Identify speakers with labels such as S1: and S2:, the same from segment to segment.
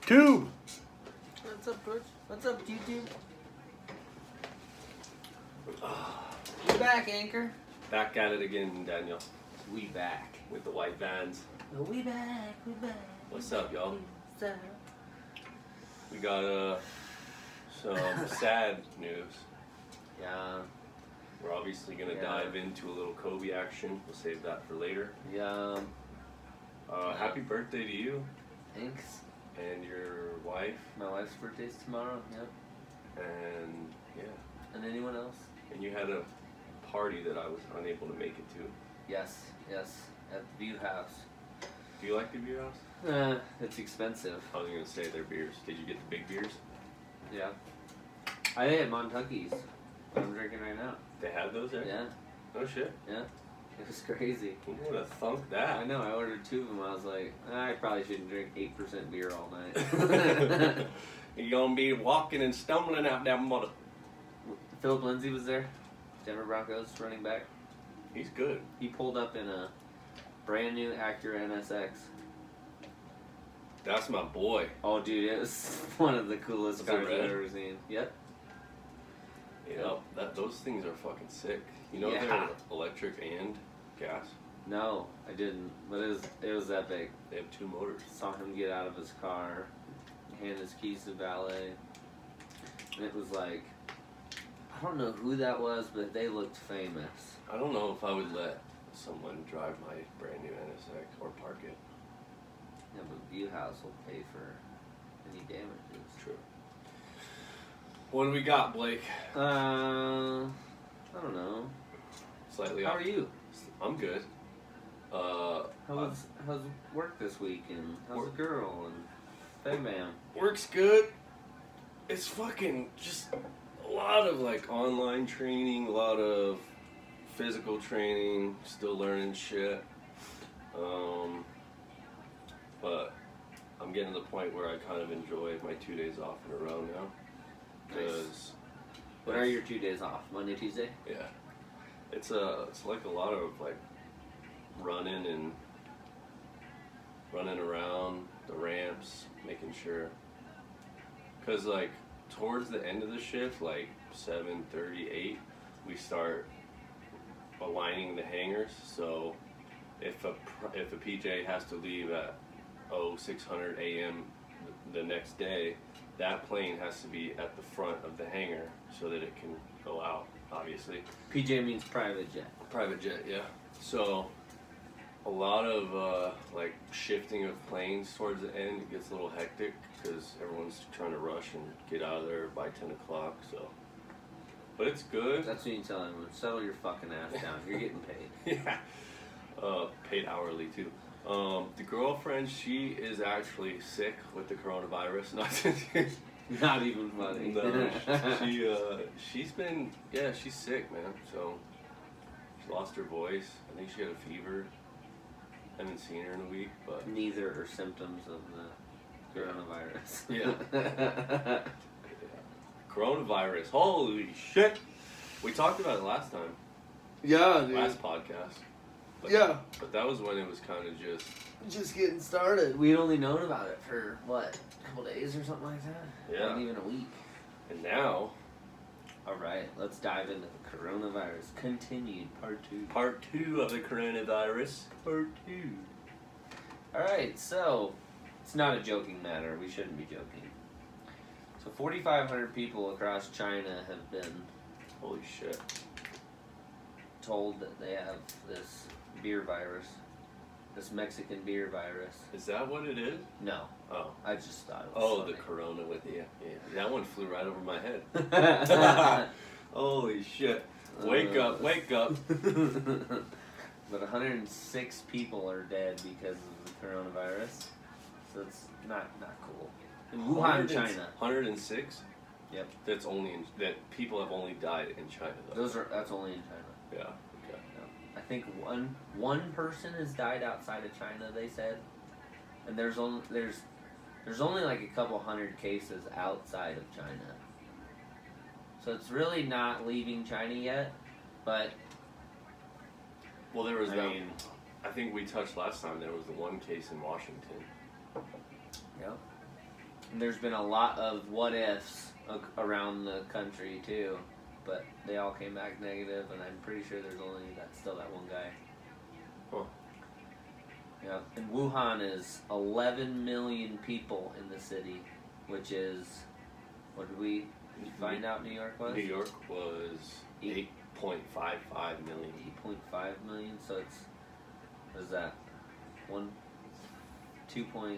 S1: Tube!
S2: What's up, Butch? What's up, YouTube? We back, Anchor.
S1: Back at it again, Daniel.
S2: We back.
S1: With the white vans.
S2: We back.
S1: What's up, y'all?
S2: What's up?
S1: We got some sad news.
S2: Yeah.
S1: We're obviously going to dive into a little Kobe action. We'll save that for later.
S2: Yeah.
S1: Happy birthday to you
S2: Thanks.
S1: and your wife.
S2: My wife's birthday's tomorrow. Yep.
S1: And, yeah.
S2: And anyone else?
S1: And you had a party that I was unable to make it to.
S2: Yes. At the View House.
S1: Do you like the beer house?
S2: It's expensive.
S1: I was going to say their beers. Did you get the big beers?
S2: Yeah. I had Montucky's. What I'm drinking right now.
S1: They had those there?
S2: Yeah.
S1: No shit.
S2: Yeah. It was crazy.
S1: Who would have thunk that?
S2: I know, I ordered 2 of them. I was like, I probably shouldn't drink 8% beer all night.
S1: You're gonna be walking and stumbling out that mother.
S2: Philip Lindsay was there. Denver Broncos running back.
S1: He's good.
S2: He pulled up in a brand new Acura NSX.
S1: That's my boy.
S2: Oh, dude, it was one of the coolest cars I've ever seen. Yep.
S1: Yeah, those things are fucking sick. You know they're electric and gas?
S2: No, I didn't. But it was epic.
S1: They have 2 motors.
S2: Saw him get out of his car, hand his keys to valet, and it was like, I don't know who that was, but they looked famous.
S1: I don't know if I would let someone drive my brand new NSX or park it.
S2: Yeah, but View House will pay for any damages.
S1: True. What do we got, Blake?
S2: I don't know.
S1: Slightly
S2: How
S1: off.
S2: are you?
S1: I'm good.
S2: How's work this week, and how's the girl, and Bam Bam?
S1: Work's good. It's fucking just a lot of like online training, a lot of physical training, still learning shit. But I'm getting to the point where I kind of enjoy my 2 days off in a row now.
S2: Nice. What are your 2 days off? Monday, Tuesday?
S1: Yeah. It's like a lot of like running around the ramps, making sure. Cause like towards the end of the shift, like 7:38, we start aligning the hangars. So if a PJ has to leave at 600 a.m. the next day, that plane has to be at the front of the hangar so that it can go out, obviously.
S2: PJ means private jet.
S1: Private jet, yeah. So a lot of like shifting of planes towards the end. It gets a little hectic because everyone's trying to rush and get out of there by 10 o'clock. So, but it's good.
S2: That's when you tell him, settle your fucking ass down. You're getting paid.
S1: Yeah. Paid hourly too. The girlfriend, she is actually sick with the coronavirus.
S2: Not even funny.
S1: No, she's been, she's sick, man. So she lost her voice. I think she had a fever. Haven't seen her in a week, but
S2: neither are symptoms of the coronavirus.
S1: Yeah. Coronavirus. Holy shit! We talked about it last time.
S2: Yeah, dude.
S1: Last podcast. But,
S2: yeah.
S1: But that was when it was kind of
S2: just getting started. We'd only known about it for, what, a couple days or something like that?
S1: Yeah.
S2: Not even a week.
S1: And now...
S2: Alright, let's dive into the coronavirus. Continued, part 2.
S1: Part 2 of the coronavirus. Part 2.
S2: Alright, so, it's not a joking matter. We shouldn't be joking. So 4,500 people across China have been...
S1: Holy shit.
S2: Told that they have this beer virus. This Mexican beer virus.
S1: Is that what it is?
S2: No.
S1: Oh.
S2: I just thought it was funny.
S1: The corona with you. Yeah. That one flew right over my head. Holy shit. Wake up.
S2: But 106 people are dead because of the coronavirus. So it's not cool. In Wuhan, China.
S1: 106?
S2: Yep.
S1: That people have only died in China though.
S2: That's only in China.
S1: Yeah. Okay.
S2: I think one person has died outside of China, they said. And there's only like a couple hundred cases outside of China. So it's really not leaving China yet, but
S1: well, there was I think we touched last time, there was the one case in Washington.
S2: Yep. And there's been a lot of what ifs around the country too, but they all came back negative, and I'm pretty sure there's only still that one guy.
S1: Huh.
S2: Yeah, and Wuhan is 11 million people in the city, which is, what did we find out New York was?
S1: New York was 8.55 million.
S2: 8.5 million, so it's, what is that? 2.5?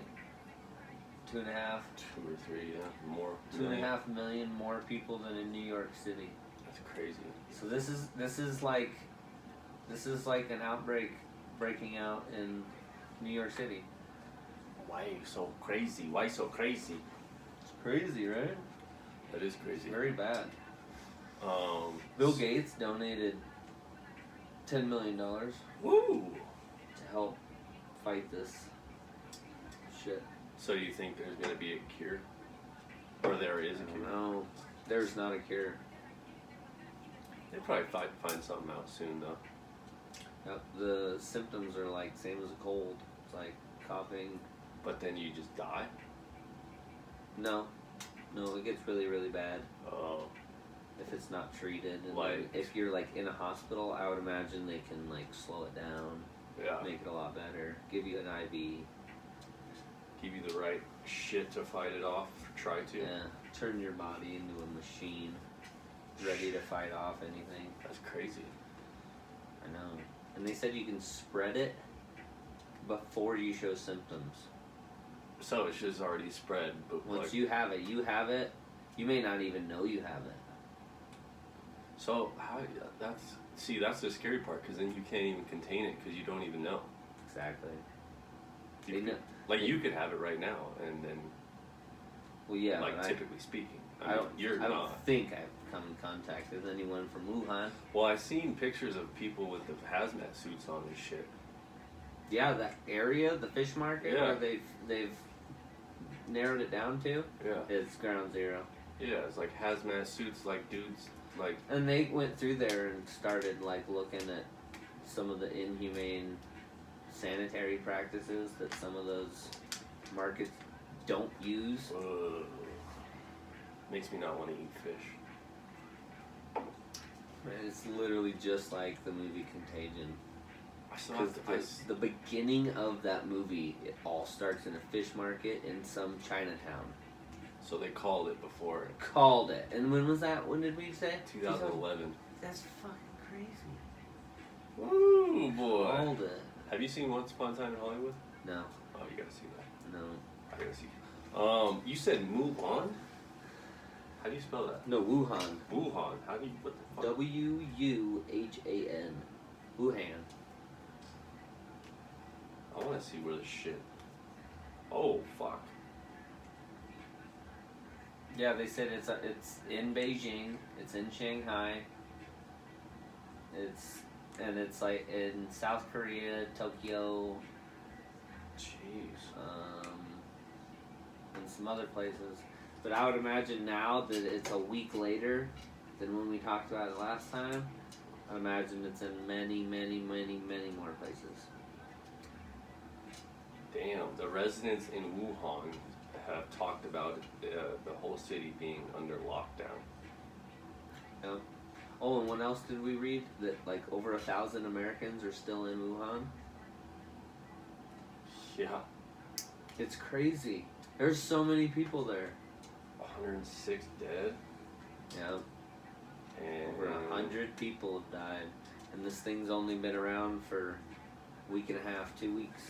S1: 2 or 3, yeah, more.
S2: 2.5 million more people than in New York City.
S1: That's crazy.
S2: So this is like an outbreak breaking out in New York City.
S1: Why so crazy? Why so crazy?
S2: It's crazy, right?
S1: That is crazy.
S2: It's very bad. Bill Gates donated $10 million
S1: Woo!
S2: to help fight this shit.
S1: So you think there's going to be a cure? Or there is a cure?
S2: No, there's not a cure.
S1: They'll probably find something out soon, though.
S2: Yep, the symptoms are like same as a cold. It's like coughing.
S1: But then you just die?
S2: No, it gets really, really bad.
S1: Oh.
S2: If it's not treated. And
S1: like,
S2: if you're like in a hospital, I would imagine they can like slow it down.
S1: Yeah.
S2: Make it a lot better. Give you an IV.
S1: Give you the right shit to fight it off. Try to.
S2: Yeah. Turn your body into a machine. Ready to fight off anything.
S1: That's crazy.
S2: I know. And they said you can spread it before you show symptoms.
S1: So it's just already spread. But
S2: Once you have it, you may not even know you have it.
S1: So that's the scary part, because then you can't even contain it because you don't even know.
S2: Exactly.
S1: You could have it right now, and then.
S2: Well, yeah.
S1: Typically speaking,
S2: I don't think I've come in contact with anyone from Wuhan.
S1: Well, I've seen pictures of people with the hazmat suits on and shit.
S2: Yeah, that area, the fish market, where they've narrowed it down to.
S1: Yeah.
S2: It's ground zero.
S1: Yeah, it's like hazmat suits, like dudes, like.
S2: And they went through there and started like looking at some of the inhumane sanitary practices that some of those markets don't use.
S1: Makes me not want to eat fish.
S2: And it's literally just like the movie Contagion.
S1: Because
S2: the beginning of that movie, it all starts in a fish market in some Chinatown.
S1: So they called it before.
S2: Called it. And when was that? When did we say?
S1: 2011.
S2: That's fucking crazy.
S1: Woo, boy.
S2: Called it.
S1: Have you seen Once Upon a Time in Hollywood?
S2: No.
S1: Oh, you gotta see that.
S2: No.
S1: I gotta see. You said move on? How do you spell that?
S2: No, Wuhan.
S1: Wuhan. How do you, what the fuck?
S2: Wuhan. Wuhan.
S1: I wanna see where this shit. Oh, fuck.
S2: Yeah, they said it's in Beijing, it's in Shanghai, it's like in South Korea, Tokyo,
S1: Jeez.
S2: and some other places. But I would imagine now that it's a week later than when we talked about it last time. I imagine it's in many, many, many, many more places.
S1: Damn, the residents in Wuhan have talked about the whole city being under lockdown.
S2: Yep. Oh, and what else did we read? That like over 1,000 Americans are still in Wuhan?
S1: Yeah.
S2: It's crazy. There's so many people there.
S1: 106 dead.
S2: Yeah.
S1: And
S2: Over 100 people have died. And this thing's only been around for a week and a half, 2 weeks.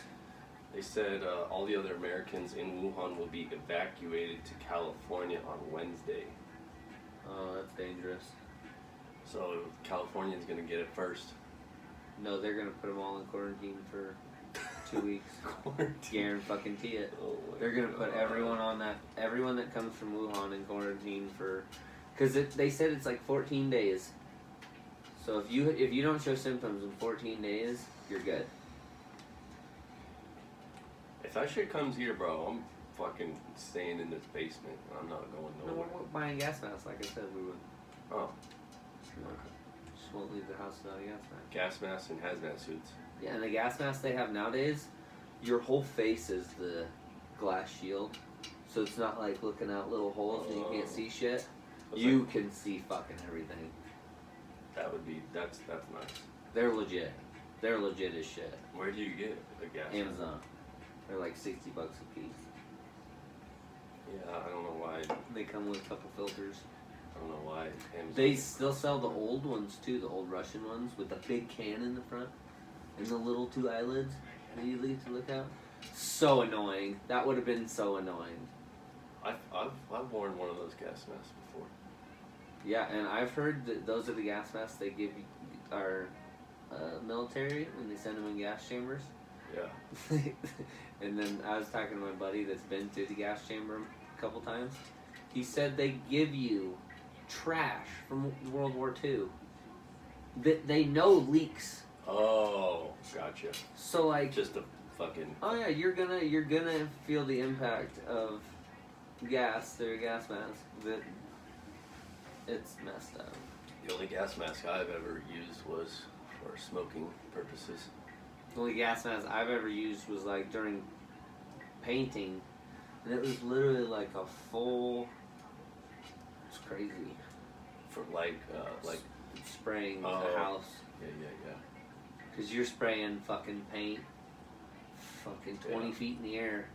S1: They said all the other Americans in Wuhan will be evacuated to California on Wednesday.
S2: Oh, that's dangerous.
S1: So California's gonna get it first.
S2: No, they're gonna put them all in quarantine for 2 weeks. Guarantee it.
S1: Oh
S2: they're gonna put everyone that comes from Wuhan in quarantine for, because they said it's like 14 days. So if you don't show symptoms in 14 days, you're good.
S1: If that shit comes here, bro, I'm fucking staying in this basement. I'm not going nowhere.
S2: No, we're buying gas masks, like I said we would.
S1: Oh.
S2: Just won't leave the house without a gas mask.
S1: Gas masks and hazmat suits.
S2: Yeah, and the gas masks they have nowadays, your whole face is the glass shield, So it's not like looking out little holes and you can't see shit.
S1: It's
S2: You
S1: like,
S2: can see fucking everything.
S1: that's nice.
S2: They're legit. They're legit as shit.
S1: Where do you get a gas?
S2: Amazon. They're like $60 a piece.
S1: Yeah, I don't know why.
S2: They come with a couple filters.
S1: I don't know why. Amazon.
S2: They still sell the old ones too, the old Russian ones with the big can in the front and the little 2 eyelids that you leave to look out. So annoying. That would have been so annoying.
S1: I've worn one of those gas masks before.
S2: Yeah, and I've heard that those are the gas masks they give our military when they send them in gas chambers.
S1: Yeah.
S2: And then I was talking to my buddy that's been to the gas chamber a couple times. He said they give you trash from World War II that they know leaks.
S1: Oh, gotcha.
S2: So like,
S1: Just a fucking.
S2: oh yeah, you're gonna feel the impact of gas through a gas mask. That it's messed up.
S1: The only gas mask I've ever used was for smoking purposes.
S2: The only gas mask I've ever used was like during painting, and it was literally like a full. It's crazy.
S1: For like
S2: Spraying
S1: Oh.
S2: a house.
S1: Yeah.
S2: Because you're spraying fucking paint fucking 20
S1: Yeah.
S2: feet in the air.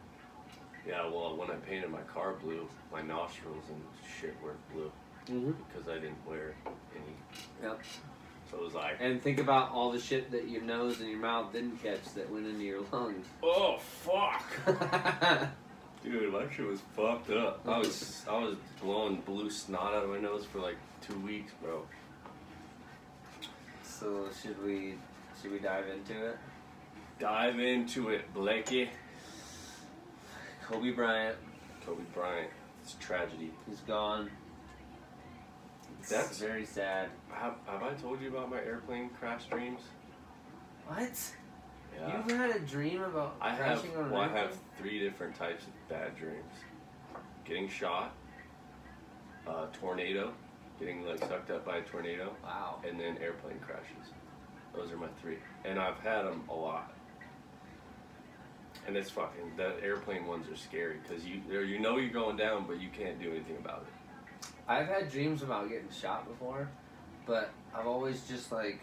S1: Yeah, well, when I painted my car blue, my nostrils and shit were blue
S2: Mm-hmm.
S1: because I didn't wear any.
S2: Yep.
S1: So it was like,
S2: And think about all the shit that your nose and your mouth didn't catch that went into your lungs.
S1: oh fuck, dude, my shit was fucked up. I was blowing blue snot out of my nose for like 2 weeks, bro.
S2: So should we dive into it?
S1: Dive into it, Blakey.
S2: Kobe Bryant,
S1: Kobe Bryant. It's a tragedy.
S2: he's gone. It's
S1: That's-
S2: very sad.
S1: Have I told you about my airplane crash dreams?
S2: What?
S1: Yeah.
S2: You've had a dream about
S1: I
S2: crashing on an
S1: I
S2: airplane?
S1: have 3 different types of bad dreams. Getting shot, tornado, getting like sucked up by a tornado,
S2: Wow.
S1: and then airplane crashes. Those are my 3. And I've had them a lot. And it's fucking, the airplane ones are scary because you know you're going down, but you can't do anything about it.
S2: I've had dreams about getting shot before, but I've always just like,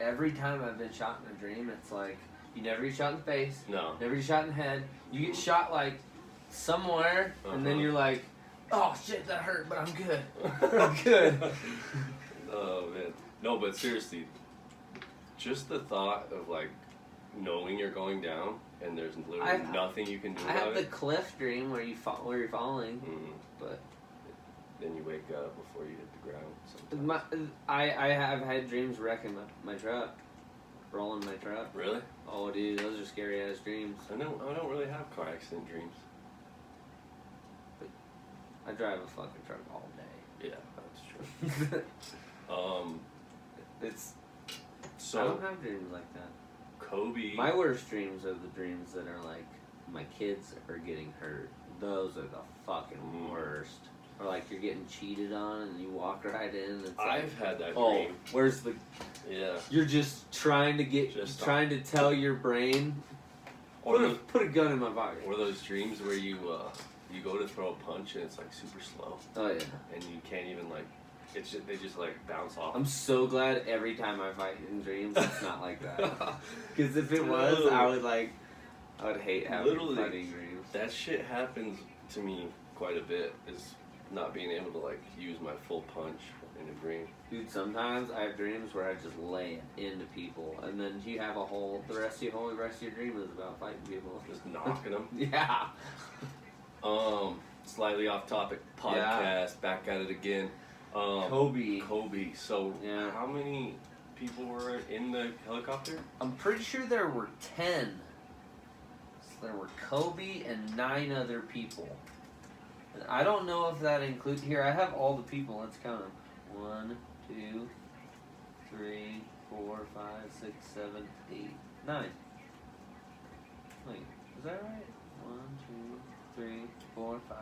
S2: every time I've been shot in a dream, it's like, you never get shot in the face,
S1: No.
S2: never get shot in the head, you get shot like somewhere, and then you're like, oh shit, that hurt, but I'm good. I'm good.
S1: Oh man. No, but seriously, just the thought of like knowing you're going down and there's literally nothing you can do
S2: I
S1: about
S2: have the
S1: it.
S2: cliff dream where you're falling,
S1: Mhm.
S2: but
S1: Then you wake up before you hit the ground. Sometimes.
S2: I have had dreams wrecking my truck, rolling my truck.
S1: Really?
S2: Oh dude, those are scary ass dreams.
S1: I don't really have car accident dreams.
S2: I drive a fucking truck all day.
S1: Yeah, that's true.
S2: It's I
S1: So
S2: don't have dreams like that.
S1: Kobe.
S2: My worst dreams are the dreams that are like my kids are getting hurt. Those are the fucking worst. Or like you're getting cheated on and you walk right in and it's like,
S1: I've had that
S2: oh,
S1: dream.
S2: where's the?
S1: Yeah.
S2: You're just trying to tell your brain. Put a gun in my pocket.
S1: Or those dreams where you go to throw a punch and it's like super slow
S2: Oh yeah.
S1: and you can't even like. It's just, they just like bounce off.
S2: I'm so glad every time I fight in dreams it's not like that. Because if it was, I would hate having fighting dreams.
S1: That shit happens to me quite a bit. Is not being able to like use my full punch in a dream.
S2: Dude, sometimes I have dreams where I just lay it into people, and then you have the rest of your dream is about fighting people.
S1: Just knocking them.
S2: Yeah.
S1: Slightly off topic podcast. Back at it again. Kobe. So,
S2: Yeah.
S1: how many people were in the helicopter?
S2: I'm pretty sure there were 10. So there were Kobe and 9 other people. And I don't know if that includes... Here, I have all the people. Let's count them. 1, 2, 3, 4, 5, 6, 7, 8, 9. Wait, is that right? 1, 2, 3, 4, 5,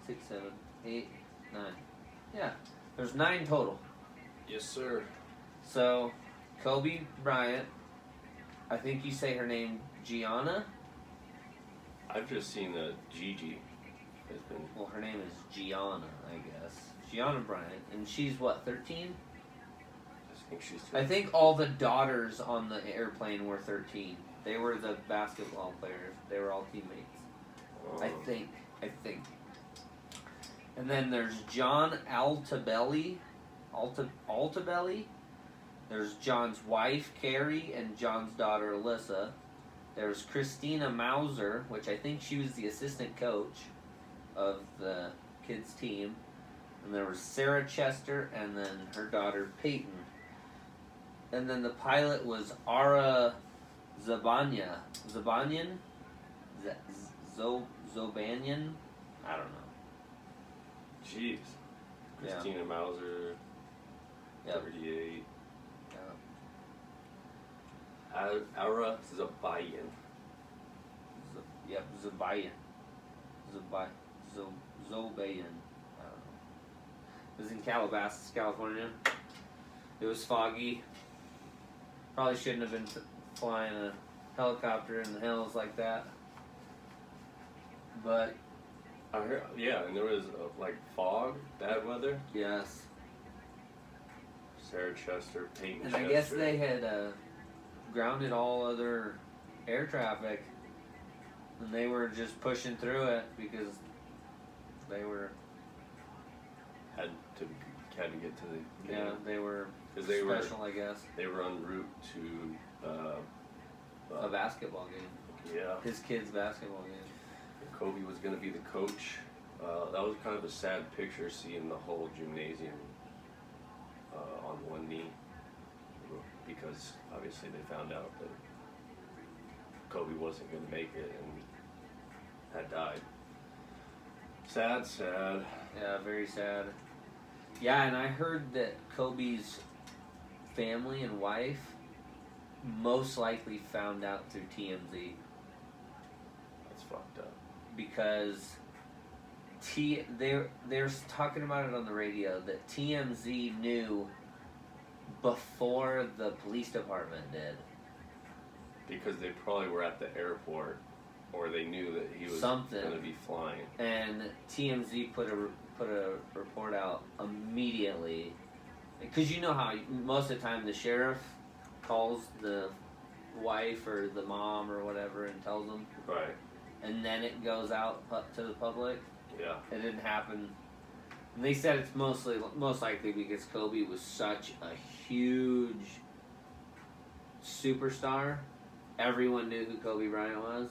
S2: 6, 7, 8, 9. Yeah, there's 9 total.
S1: Yes, sir.
S2: So, Kobe Bryant, I think you say her name Gianna.
S1: I've just seen Gigi.
S2: her name is Gianna, I guess. Gianna Bryant, and she's what, 13?
S1: I think she's.
S2: I think all the daughters on the airplane were 13. They were the basketball players. They were all teammates. I think. And then there's John Altabelli. Altabelli. There's John's wife, Carrie, and John's daughter, Alyssa. There's Christina Mauser, which I think she was the assistant coach of the kids' team. And there was Sarah Chester, and then her daughter, Peyton. And then the pilot was Ara Zabanyan? Zobanyan? I don't know.
S1: Jeez. Christina Mauser, 38. Ara Zabayan.
S2: Zabayan. Zobayan. I don't know. It was in Calabasas, California. It was foggy. Probably shouldn't have been flying a helicopter in the hills like that. But
S1: I heard, and there was like fog, bad weather.
S2: Yes.
S1: Sarah Chester, Peyton
S2: And
S1: Chester.
S2: I guess they had grounded all other air traffic, and they were just pushing through it because they were
S1: had to get to the game.
S2: they were special, I guess.
S1: They were en route to
S2: a basketball game.
S1: Yeah.
S2: His kid's basketball game.
S1: And Kobe was going to be the coach. That was kind of a sad picture, seeing the whole gymnasium on one knee, because obviously they found out that Kobe wasn't going to make it and had died. Sad.
S2: Yeah, very sad. Yeah, and I heard that Kobe's family and wife most likely found out through TMZ.
S1: That's fucked up.
S2: Because they're talking about it on the radio that TMZ knew before the police department did.
S1: Because they probably were at the airport, or they knew that he was going to be flying.
S2: And TMZ put a report out immediately, because you know how most of the time the sheriff calls the wife or the mom or whatever and tells them,
S1: right,
S2: and then it goes out to the public.
S1: Yeah,
S2: it didn't happen. And they said it's most likely because Kobe was such a huge superstar. Everyone knew who Kobe Bryant was.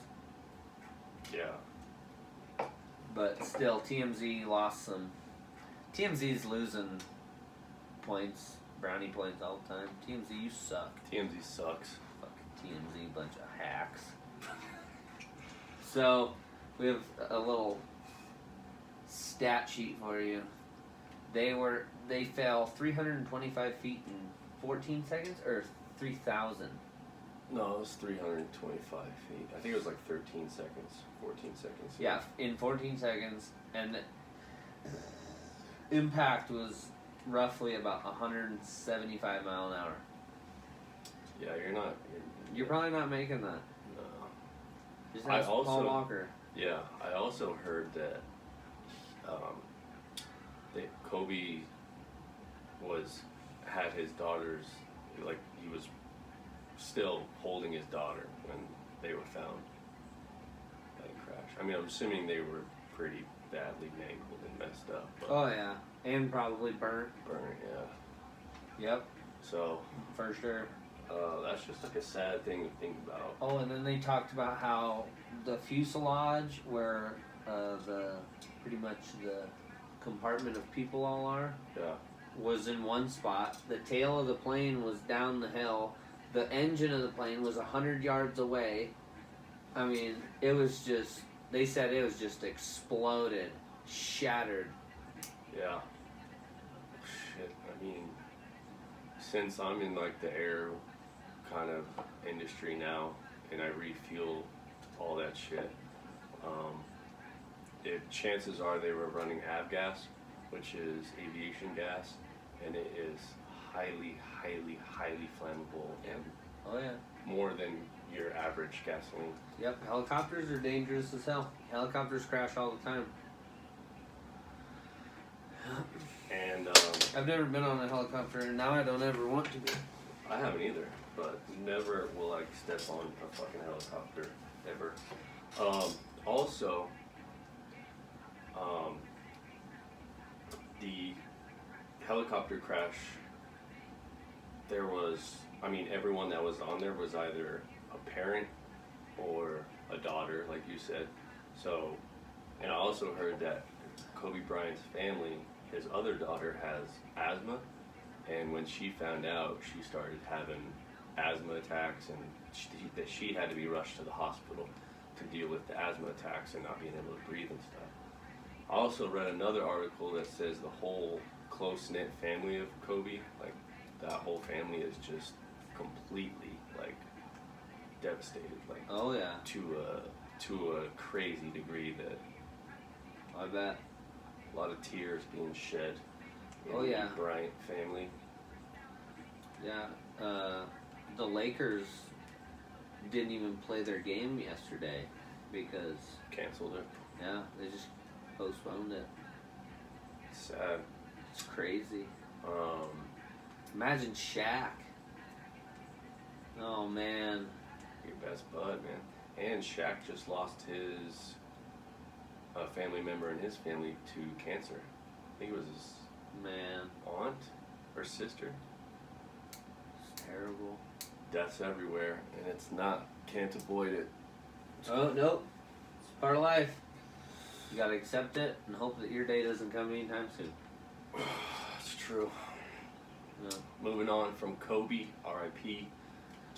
S1: Yeah.
S2: But still, TMZ lost some. TMZ's losing points, brownie points all the time. TMZ, you suck.
S1: TMZ sucks.
S2: Fucking TMZ, bunch of hacks. So, we have a little stat sheet for you. They fell 325 feet in 14 seconds, or 3,000?
S1: No, it was 325 feet. I think it was like 13 seconds, 14 seconds.
S2: Yeah, in 14 seconds, and impact was roughly about 175 mile an hour.
S1: Yeah,
S2: You're probably not making that.
S1: No.
S2: Just ask Paul Walker.
S1: Yeah, I also heard that Kobe had his daughters, like he was still holding his daughter when they were found by the crash. I mean, I'm assuming they were pretty badly mangled and messed up. But
S2: oh yeah, and probably burnt.
S1: Yeah.
S2: Yep.
S1: So
S2: for sure.
S1: That's just like a sad thing to think about.
S2: Oh, and then they talked about how the fuselage, where pretty much the compartment of people all are, was in one spot. The tail of the plane was down the hill. The engine of the plane was 100 yards away. I mean, it was just, they said it was just exploded, shattered.
S1: Yeah. Shit, I mean, since I'm in like the air kind of industry now, and I refuel all that shit, chances are they were running avgas, which is aviation gas, and it is highly, highly, highly flammable, and more than your average gasoline.
S2: Yep, helicopters are dangerous as hell. Helicopters crash all the time. I've never been on a helicopter, and now I don't ever want to be.
S1: I haven't either, but never will I step on a fucking helicopter ever. Also, the helicopter crash. There was, everyone that was on there was either a parent or a daughter, like you said. So, and I also heard that Kobe Bryant's family, his other daughter has asthma, and when she found out, she started having asthma attacks, and she had to be rushed to the hospital to deal with the asthma attacks and not being able to breathe and stuff. I also read another article that says the whole close-knit family of Kobe, like that whole family is just completely like devastated, like
S2: oh yeah,
S1: to a crazy degree that
S2: I bet
S1: a lot of tears being shed in
S2: oh yeah,
S1: the Bryant family.
S2: Yeah, the Lakers didn't even play their game yesterday because
S1: Canceled it.
S2: Yeah, they just postponed it.
S1: Sad.
S2: It's crazy. Imagine Shaq. Oh man.
S1: Your best bud, man. And Shaq just lost his family member in his family to cancer. I think it was his aunt or sister.
S2: It's terrible.
S1: Death's everywhere, and it's not. Can't avoid it.
S2: Oh nope. It's part of life. You gotta accept it and hope that your day doesn't come anytime soon.
S1: It's true.
S2: Yeah.
S1: Moving on from Kobe, R.I.P.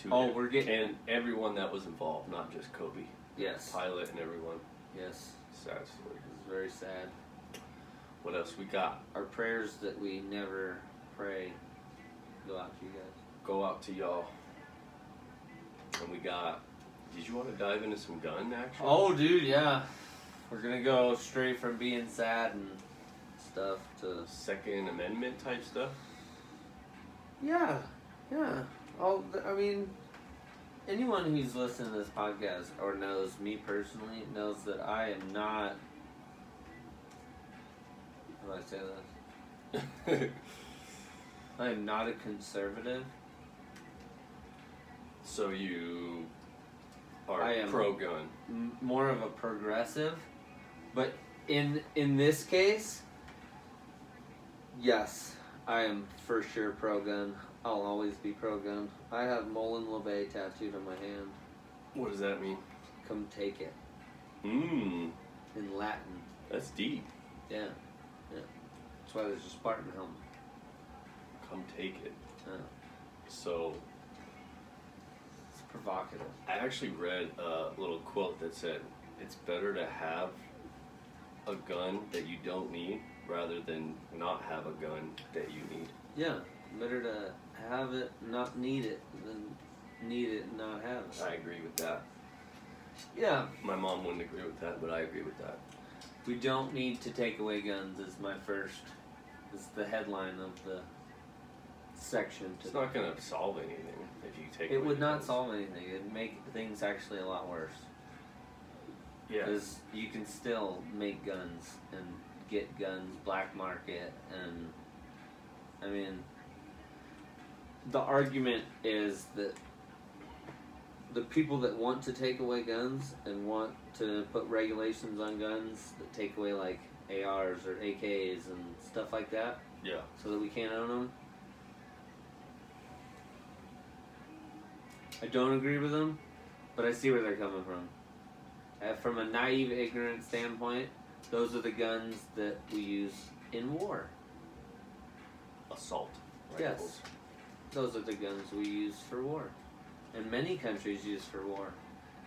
S1: to
S2: we're getting
S1: and everyone that was involved, not just Kobe.
S2: Yes.
S1: Pilot and everyone.
S2: Yes.
S1: Sad story.
S2: It's very sad.
S1: What else we got?
S2: Our prayers that we never pray go out to you guys.
S1: Go out to y'all. And we got. Did you want to dive into some gun action?
S2: Oh, dude, yeah. We're gonna go straight from being sad and stuff to
S1: Second Amendment type stuff.
S2: yeah. Anyone who's listened to this podcast or knows me personally knows that I am not. How do I say this? I am not a conservative.
S1: So you are
S2: I am
S1: pro-gun.
S2: More of a progressive, but in this case, yes, I am for sure pro-gun. I'll always be pro-gun. I have Mullen LeBay tattooed on my hand.
S1: What does that mean?
S2: Come take it.
S1: Mmm.
S2: In Latin.
S1: That's deep.
S2: Yeah. That's why there's a Spartan helmet.
S1: Come take it.
S2: Yeah.
S1: So
S2: It's provocative.
S1: I actually read a little quote that said, it's better to have a gun that you don't need rather than not have a gun that you need.
S2: Yeah. Better to have it, not need it, than need it and not have it.
S1: I agree with that.
S2: Yeah.
S1: My mom wouldn't agree with that, but I agree with that.
S2: We don't need to take away guns is the headline of the section.
S1: It's not going to solve anything if you take
S2: It
S1: away
S2: would not
S1: guns.
S2: solve anything. It'd make things actually a lot worse.
S1: Yeah.
S2: Because you can still make guns and get guns, black market, and the argument is that the people that want to take away guns and want to put regulations on guns that take away like ARs or AKs and stuff like that,
S1: Yeah.
S2: so that we can't own them. I don't agree with them, but I see where they're coming from. From a naive, ignorant standpoint, those are the guns that we use in war.
S1: Assault
S2: Yes.
S1: rifles.
S2: Those are the guns we use for war. And many countries use for war.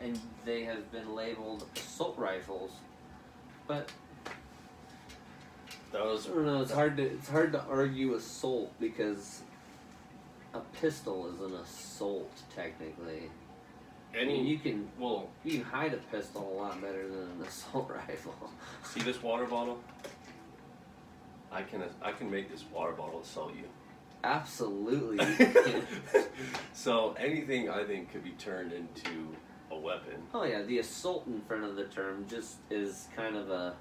S2: And they have been labeled assault rifles. But
S1: Those
S2: I don't know, it's hard to argue assault because a pistol is an assault technically. You can hide a pistol a lot better than an assault rifle.
S1: See this water bottle? I can make this water bottle assault you.
S2: Absolutely.
S1: So anything I think could be turned into a weapon.
S2: Oh yeah, the assault in front of the term just is kind of a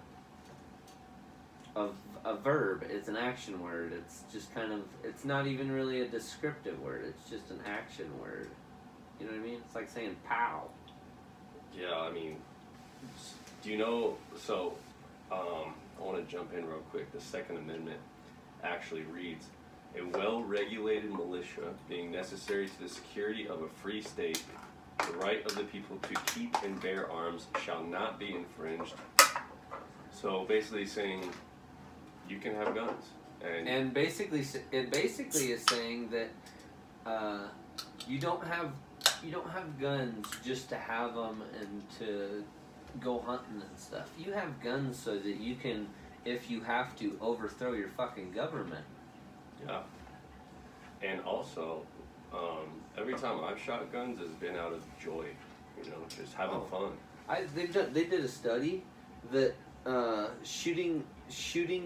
S2: a verb. It's an action word. It's just kind of. It's not even really a descriptive word. It's just an action word. You know what I mean? It's like saying "pow."
S1: Yeah, I mean, do you know? So, I want to jump in real quick. The Second Amendment actually reads, "A well-regulated militia being necessary to the security of a free state, the right of the people to keep and bear arms shall not be infringed." So basically saying you can have guns,
S2: And basically, it basically is saying that you don't have guns just to have them and to go hunting and stuff. You have guns so that you can, if you have to, overthrow your fucking government.
S1: yeah. And also, every time I've shot guns has been out of joy, just having fun.
S2: They did a study that shooting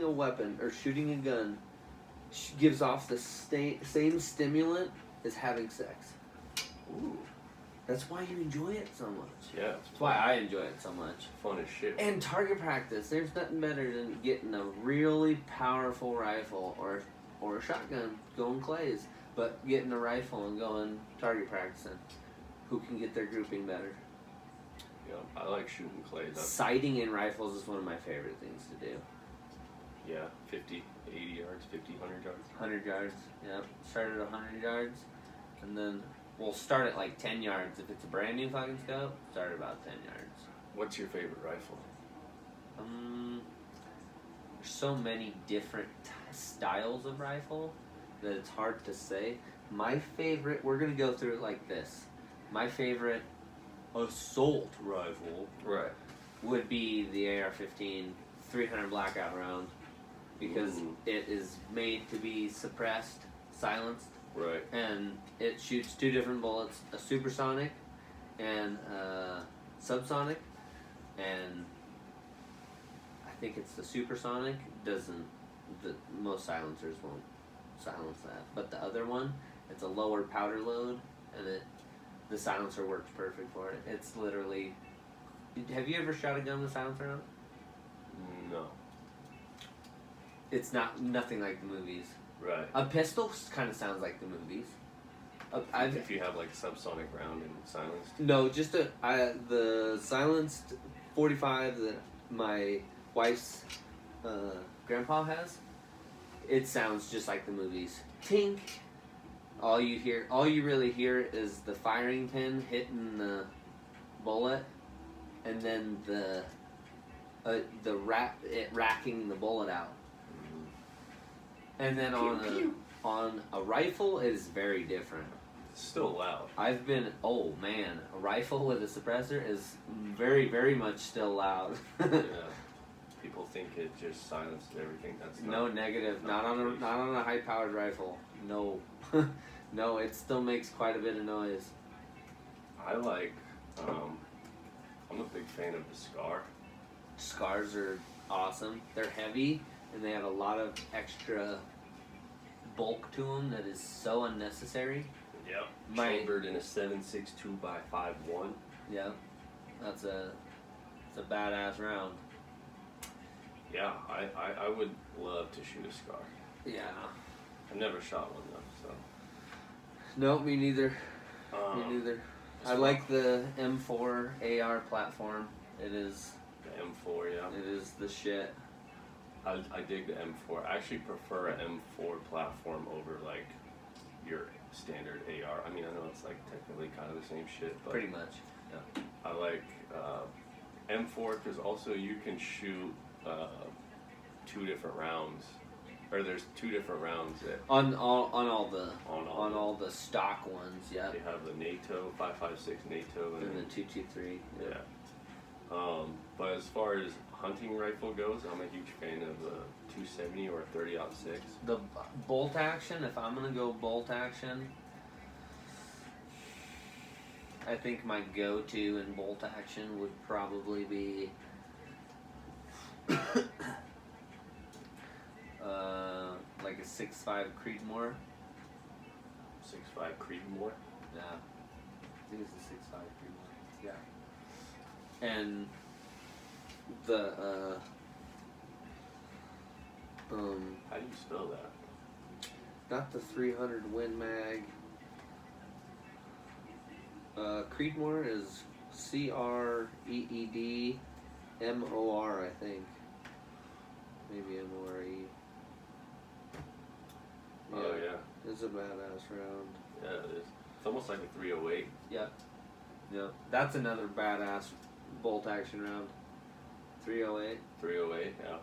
S2: a weapon or shooting a gun gives off the same stimulant as having sex.
S1: Ooh.
S2: That's why you enjoy it so much.
S1: Yeah.
S2: That's why I enjoy it so much.
S1: Fun as shit.
S2: And target practice. There's nothing better than getting a really powerful rifle or a shotgun, going clays, but getting a rifle and going target practicing. Who can get their grouping better?
S1: Yeah, I like shooting clays.
S2: Sighting in rifles is one of my favorite things to do.
S1: Yeah, 50, 80 yards, 50, 100 yards.
S2: 100 yards, yeah. Start at 100 yards, and then we'll start at like 10 yards. If it's a brand new fucking scope, start at about 10 yards.
S1: What's your favorite rifle?
S2: There's so many different styles of rifle that it's hard to say. My favorite, we're going to go through it like this. My favorite assault rifle would be the AR-15 300 blackout round, because it is made to be suppressed, silenced,
S1: Right.
S2: and it shoots two different bullets, a supersonic and a subsonic, and I think it's the supersonic most silencers won't silence that, but the other one, it's a lower powder load, and the silencer works perfect for it. It's literally, have you ever shot a gun with a silencer on it?
S1: No.
S2: It's nothing like the movies.
S1: Right.
S2: A pistol kind of sounds like the movies.
S1: If you have like a subsonic round and silenced.
S2: No, just the silenced 45 that my wife's grandpa has. It sounds just like the movies. Tink. All you really hear is the firing pin hitting the bullet, and then it racking the bullet out. And then on a rifle, it is very different.
S1: It's still loud.
S2: A rifle with a suppressor is very, very much still loud.
S1: Yeah. People think it just silences everything. That's
S2: no negative. Not on a high powered rifle. No. No, it still makes quite a bit of noise.
S1: I like. I'm a big fan of the Scar.
S2: Scars are awesome. They're heavy and they have a lot of extra bulk to them that is so unnecessary.
S1: Yep. Chambered in a 7.62 by 5.1.
S2: Yeah. It's a badass round.
S1: Yeah, I would love to shoot a Scar.
S2: Yeah.
S1: I've never shot one though, so.
S2: No, me neither. Me neither. I like the M4 AR platform. It is.
S1: The M4, yeah.
S2: It is the shit.
S1: I dig the M4. I actually prefer an M4 platform over like your standard AR. I mean, I know it's like technically kind of the same shit, but
S2: pretty much. Yeah.
S1: I like M4 because also you can shoot 2 different rounds, or there's 2 different rounds
S2: on all the stock ones. Yeah.
S1: They have the NATO 5.56 NATO
S2: and the 223.
S1: Yeah. But as far as hunting rifle goes, I'm a huge fan of the 270 or 30-06.
S2: The bolt action. If I'm gonna go bolt action, I think my go-to in bolt action would probably be like a 6.5 Creedmoor.
S1: 6.5 Creedmoor?
S2: Yeah. I think it's a 6.5 Creedmoor. Yeah. And the
S1: How do you spell that?
S2: Not the 300 Win Mag. Creedmoor is CREEDMOR, I think. Maybe MORE.
S1: Oh, yeah.
S2: It's a badass round.
S1: Yeah, it is. It's almost like a 308.
S2: Yep. That's another badass bolt action round. 308.
S1: 308, yeah.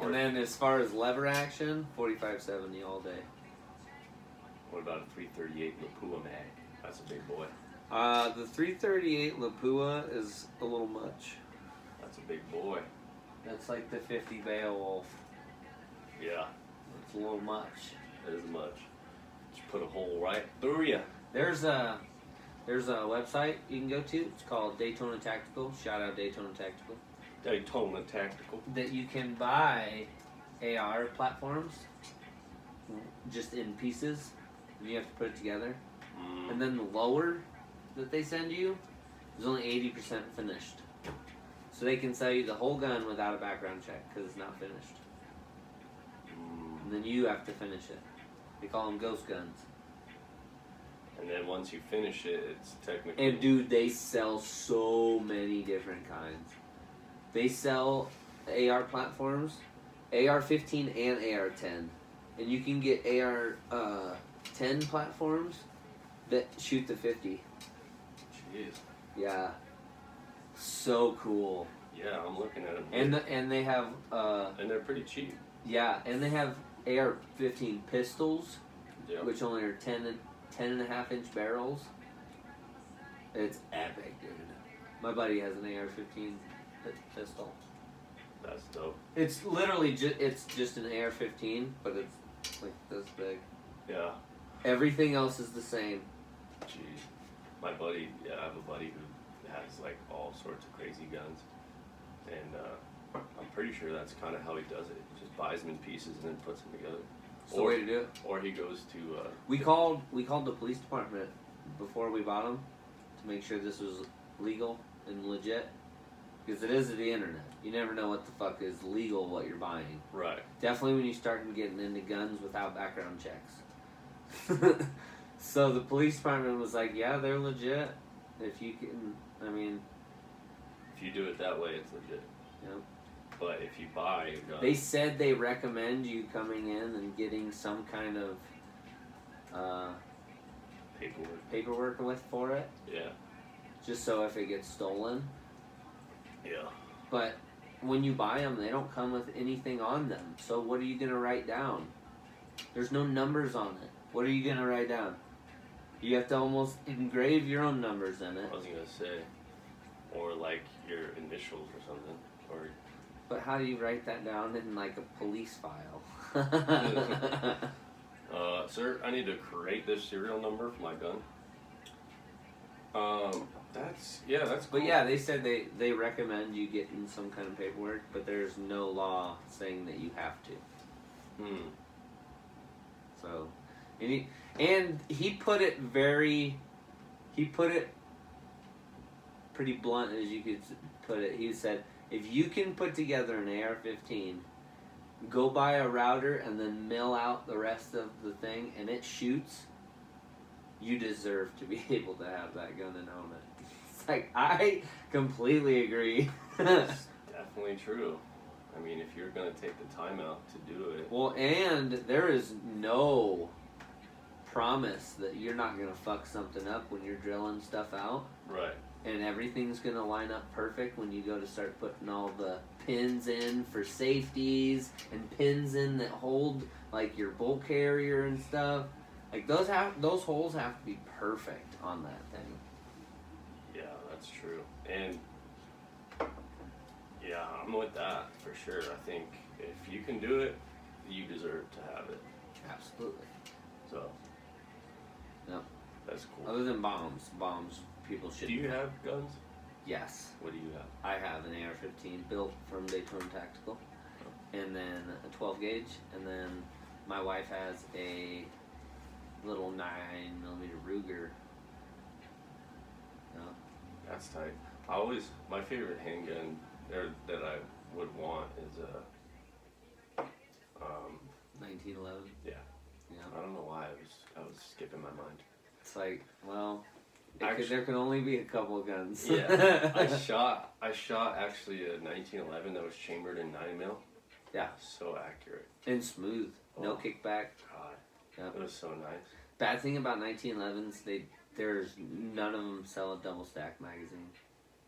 S2: And then as far as lever action, 4570 all day.
S1: What about a 338 Lapua mag? That's a big boy.
S2: The 338 Lapua is a little much.
S1: That's a big boy.
S2: That's like the 50 Beowulf.
S1: Yeah.
S2: It's a little much.
S1: That is much. Just put a hole right through you.
S2: There's a website you can go to. It's called Daytona Tactical. Shout out Daytona Tactical.
S1: Daytona Tactical.
S2: That you can buy AR platforms just in pieces. And you have to put it together. And then the lower that they send you is only 80% finished. So they can sell you the whole gun without a background check because it's not finished. And then you have to finish it. They call them ghost guns.
S1: And then once you finish it, it's technically...
S2: And dude, they sell so many different kinds. They sell AR platforms, AR-15 and AR-10. And you can get AR-10 platforms that shoot the 50.
S1: Jeez.
S2: Yeah. So cool.
S1: Yeah, I'm looking at them.
S2: And they have...
S1: and they're pretty cheap.
S2: Yeah, and they have AR-15 pistols,
S1: Yep.
S2: which only are 10.5-inch barrels. It's epic, dude. My buddy has an AR-15 pistol.
S1: That's dope.
S2: It's literally just an AR-15, but it's like this big.
S1: Yeah.
S2: Everything else is the same.
S1: Jeez. My buddy, I have a buddy who has like all sorts of crazy guns. And I'm pretty sure that's kind of how he does it. He just buys them in pieces and then puts them together.
S2: It's the way to do it.
S1: Or he goes to...
S2: We called the police department before we bought them to make sure this was legal and legit. Because it is the internet. You never know what the fuck is legal, what you're buying.
S1: Right.
S2: Definitely when you start getting into guns without background checks. So the police department was like, yeah, they're legit. If you can, I mean...
S1: If you do it that way, it's legit.
S2: Yeah.
S1: But if you buy a gun...
S2: They said they recommend you coming in and getting some kind of paperwork for it.
S1: Yeah.
S2: Just so if it gets stolen.
S1: Yeah.
S2: But when you buy them, they don't come with anything on them. So what are you going to write down? There's no numbers on it. What are you going to write down? You have to almost engrave your own numbers in it.
S1: I was going to say. Or like your initials or something. Or...
S2: But how do you write that down in like a police file?
S1: Sir, I need to create this serial number for my gun. That's cool.
S2: But yeah, they said they recommend you getting some kind of paperwork, but there's no law saying that you have to. So, and he put it pretty blunt as you could put it. He said, if you can put together an AR-15, go buy a router and then mill out the rest of the thing and it shoots, you deserve to be able to have that gun and own it. It's like, I completely agree.
S1: That's definitely true. I mean, if you're going to take the time out to do it.
S2: Well, and there is no promise that you're not going to fuck something up when you're drilling stuff out.
S1: Right.
S2: And everything's going to line up perfect when you go to start putting all the pins in for safeties and pins in that hold like your bolt carrier and stuff. Like those holes have to be perfect on that thing.
S1: Yeah, that's true. And yeah, I'm with that for sure. I think if you can do it, you deserve to have it.
S2: Absolutely.
S1: So.
S2: Yep.
S1: That's cool.
S2: Other than bombs people should.
S1: Do you have guns?
S2: Yes.
S1: What do you have?
S2: I have an AR-15 built from Daytona Tactical, and then a 12 gauge, and then my wife has a little 9mm Ruger. Yeah.
S1: That's tight. My favorite handgun that I would want is a
S2: 1911.
S1: Yeah.
S2: Yeah.
S1: I don't know why I was skipping my mind.
S2: It's like, well,
S1: Actually,
S2: there can only be a couple of guns.
S1: Yeah. I shot actually a 1911 that was chambered in 9mm.
S2: Yeah.
S1: So accurate.
S2: And smooth. No kickback.
S1: God.
S2: Yep.
S1: It was so nice.
S2: Bad thing about 1911s, there's none of them sell a double stack magazine.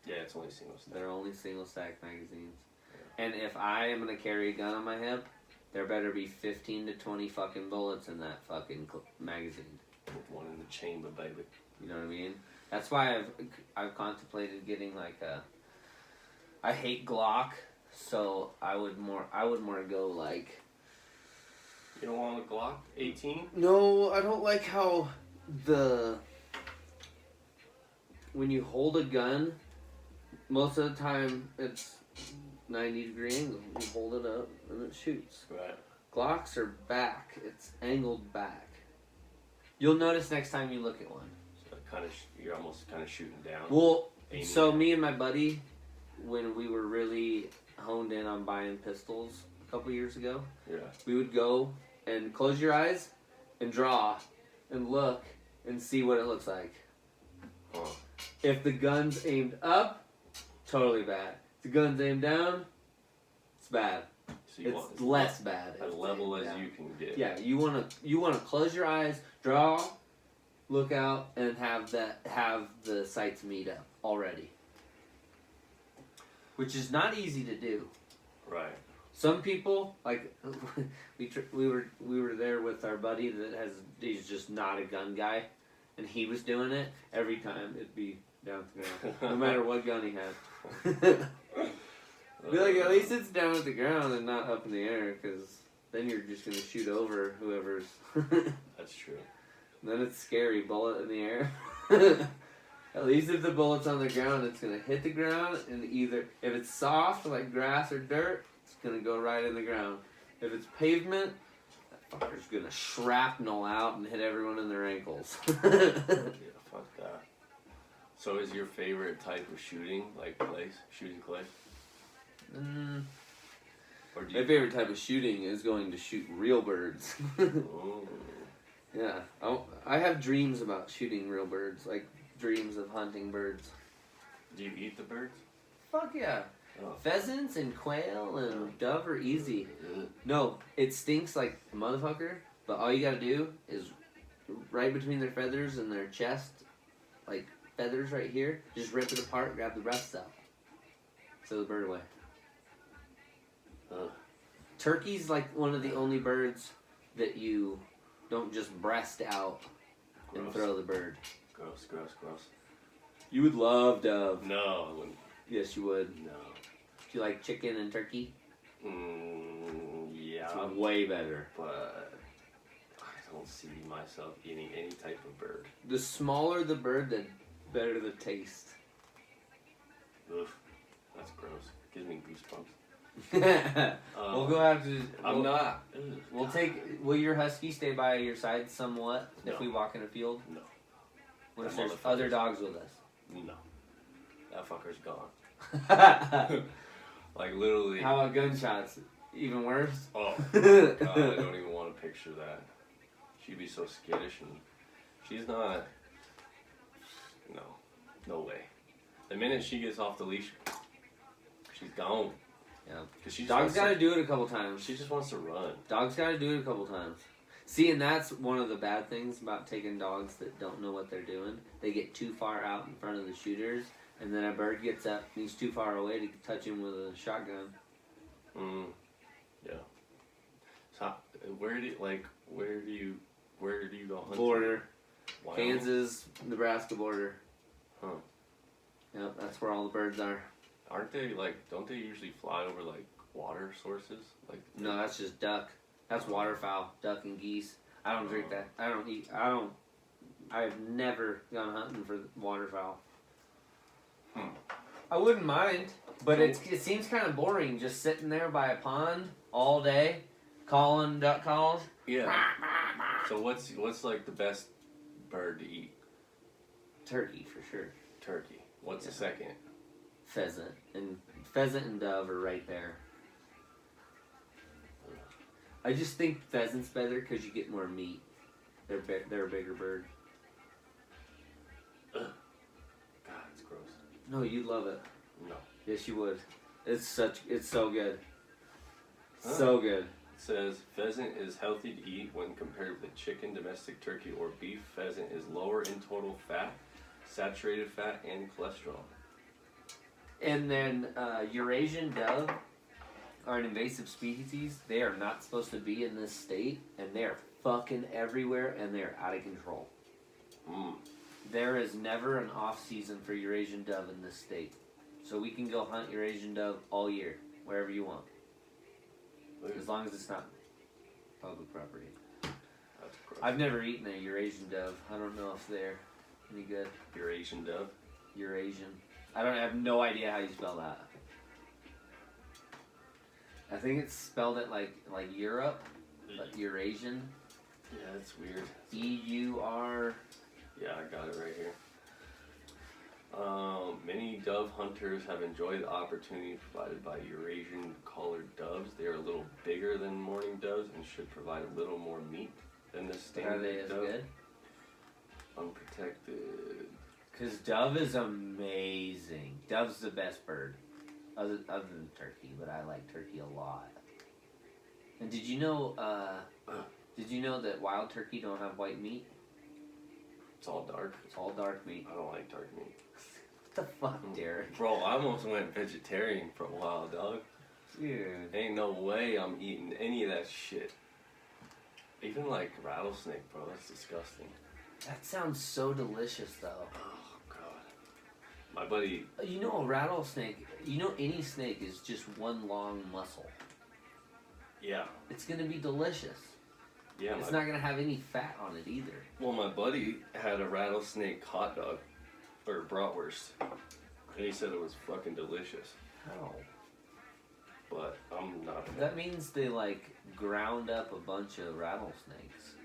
S1: Yeah, it's only single stack.
S2: They're only single stack magazines.
S1: Yeah.
S2: And if I am gonna carry a gun on my hip, there better be 15 to 20 fucking bullets in that fucking magazine.
S1: With one in the chamber, baby.
S2: You know what I mean? That's why I've contemplated getting like a. I hate Glock, so I would more go like.
S1: You don't want a Glock 18?
S2: No, I don't like how when you hold a gun, most of the time it's 90-degree angle. You hold it up and it shoots.
S1: Right.
S2: Glocks are back. It's angled back. You'll notice next time you look at one.
S1: So you're almost kind of shooting down.
S2: Well, so
S1: down.
S2: Me and my buddy, when we were really honed in on buying pistols a couple years ago, we would go and close your eyes and draw and look and see what it looks like.
S1: Huh.
S2: If the gun's aimed up, totally bad. If the gun's aimed down, it's bad.
S1: So
S2: It's less bad.
S1: As level as you can get.
S2: Yeah, you wanna close your eyes, draw, look out, and have the sights meet up already. Which is not easy to do.
S1: Right.
S2: Some people, like we were there with our buddy he's just not a gun guy, and he was doing it every time. It'd be down to the ground, no matter what gun he had. Be like, at least it's down at the ground and not up in the air, because then you're just gonna shoot over whoever's.
S1: That's true.
S2: Then it's scary, bullet in the air. At least if the bullet's on the ground, it's gonna hit the ground, and either if it's soft like grass or dirt, it's gonna go right in the ground. If it's pavement, that fucker's gonna shrapnel out and hit everyone in their ankles.
S1: Yeah, fuck that. So is your favorite type of shooting like shooting clay? Or
S2: My favorite type of shooting is going to shoot real birds.
S1: Oh.
S2: Yeah, I have dreams about shooting real birds, like dreams of hunting birds.
S1: Do you eat the birds?
S2: Fuck yeah.
S1: Oh.
S2: Pheasants and quail and dove are easy. No, it stinks like a motherfucker, but all you gotta do is right between their feathers and their chest, like feathers right here, just rip it apart, grab the breasts out. Throw the bird away. Turkey's like one of the only birds that you don't just breast out and throw the bird.
S1: Gross.
S2: You would love dove.
S1: No, I wouldn't.
S2: Yes, you would.
S1: No.
S2: Do you like chicken and turkey?
S1: Yeah.
S2: It's way better.
S1: But I don't see myself eating any type of bird.
S2: The smaller the bird, the better the taste.
S1: Ugh, that's gross. Gives me goosebumps.
S2: We'll go have to.
S1: I'm not.
S2: Will your husky stay by your side somewhat if
S1: No.
S2: we walk in a field?
S1: No.
S2: What if
S1: That
S2: there's
S1: motherfucker's-
S2: other dogs with us?
S1: No. That fucker's gone. Like literally.
S2: How about gunshots? Even worse?
S1: Oh, God, I don't even want to picture that. She'd be so skittish, and she's not. No way. The minute she gets off the leash, she's gone.
S2: Yeah.
S1: Cause
S2: Dogs gotta do it a couple times.
S1: She just wants to run.
S2: Dogs gotta do it a couple times. See, and that's one of the bad things about taking dogs that don't know what they're doing. They get too far out in front of the shooters, and then a bird gets up and he's too far away to touch him with a shotgun.
S1: Yeah. So where do you go hunting?
S2: Border.
S1: Wyoming?
S2: Kansas, Nebraska border.
S1: Huh.
S2: Yep, that's where all the birds are.
S1: Aren't they don't they usually fly over like water sources?
S2: No, that's just duck. That's waterfowl, duck and geese. I don't drink that. I've never gone hunting for waterfowl. I wouldn't mind, but it seems kind of boring just sitting there by a pond all day, calling duck calls.
S1: Yeah. So what's like the best bird to eat?
S2: Turkey for sure.
S1: Turkey. What's the second?
S2: Pheasant and dove are right there. I just think pheasant's better because you get more meat. They're a bigger bird.
S1: Ugh. God, it's gross.
S2: No, you'd love it.
S1: No.
S2: Yes, you would. It's so good.
S1: Huh.
S2: So good.
S1: It says pheasant is healthy to eat when compared with chicken, domestic turkey, or beef. Pheasant is lower in total fat, saturated fat, and cholesterol.
S2: And then Eurasian dove are an invasive species. They are not supposed to be in this state, and they are fucking everywhere, and they're out of control.
S1: Mm.
S2: There is never an off season for Eurasian dove in this state, so we can go hunt Eurasian dove all year, wherever you want, as long as it's not public property.
S1: That's gross.
S2: I've never eaten a Eurasian dove. I don't know if they're any good.
S1: Eurasian dove.
S2: Eurasian. I have no idea how you spell that. I think it's spelled it like Europe, but Eurasian.
S1: Yeah, that's weird.
S2: EUR.
S1: Yeah, I got it right here. Many dove hunters have enjoyed the opportunity provided by Eurasian collared doves. They are a little bigger than mourning doves and should provide a little more meat than the standard
S2: Are they as
S1: dove.
S2: good?
S1: Unprotected.
S2: Because dove is amazing. Dove's the best bird, other than turkey. But I like turkey a lot. And did you know? Did you know that wild turkey don't have white meat?
S1: It's all dark.
S2: It's all dark meat.
S1: I don't like dark meat.
S2: What the fuck, Derek?
S1: Bro, I almost went vegetarian for a while, dog.
S2: Dude.
S1: Ain't no way I'm eating any of that shit. Even like rattlesnake, bro. That's disgusting.
S2: That sounds so delicious, though.
S1: Oh, God. My buddy...
S2: You know, a rattlesnake, any snake is just one long muscle.
S1: Yeah.
S2: It's going to be delicious.
S1: Yeah,
S2: It's not going to have any fat on it either.
S1: Well, my buddy had a rattlesnake hot dog, or bratwurst, and he said it was fucking delicious.
S2: How?
S1: But I'm not a fan.
S2: That means they, ground up a bunch of rattlesnakes.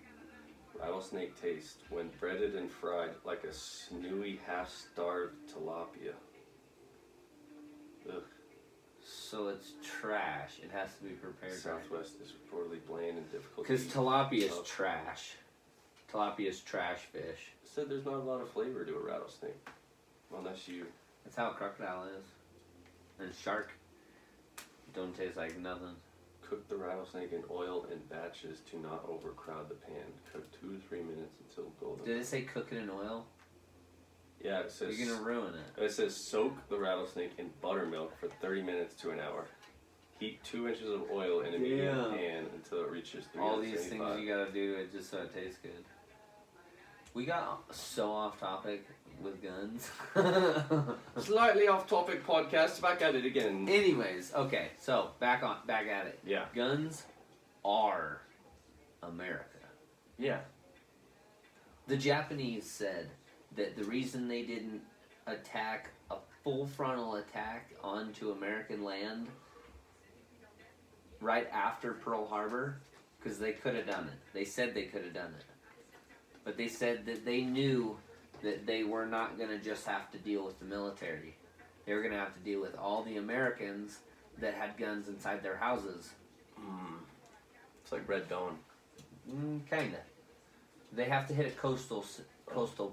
S1: Rattlesnake taste, when breaded and fried, like a snewy, half-starved tilapia. Ugh.
S2: So it's trash. It has to be prepared right.
S1: Southwest is reportedly bland and difficult
S2: Because
S1: to eat.
S2: tilapia is trash. Tilapia is trash fish.
S1: Said there's not a lot of flavor to a rattlesnake. Unless you...
S2: That's how a crocodile is. And shark don't taste like nothing.
S1: Cook the rattlesnake in oil in batches to not overcrowd the pan. Cook 2 to 3 minutes until golden.
S2: Did it say cook it in oil?
S1: Yeah, it says...
S2: You're gonna ruin it.
S1: It says soak the rattlesnake in buttermilk for 30 minutes to an hour. Heat 2 inches of oil in a medium pan until it reaches 375.
S2: All these things you gotta do it just so it tastes good. We got so off topic with guns.
S1: Slightly off topic podcast, back at it again.
S2: Anyways, okay, so back at it.
S1: Yeah.
S2: Guns are America.
S1: Yeah.
S2: The Japanese said that the reason they didn't attack a full frontal attack onto American land right after Pearl Harbor, because they could have done it. They said they could have done it. But they said that they knew that they were not going to just have to deal with the military. They were going to have to deal with all the Americans that had guns inside their houses.
S1: It's like Red Dawn.
S2: Kinda. They have to hit a coastal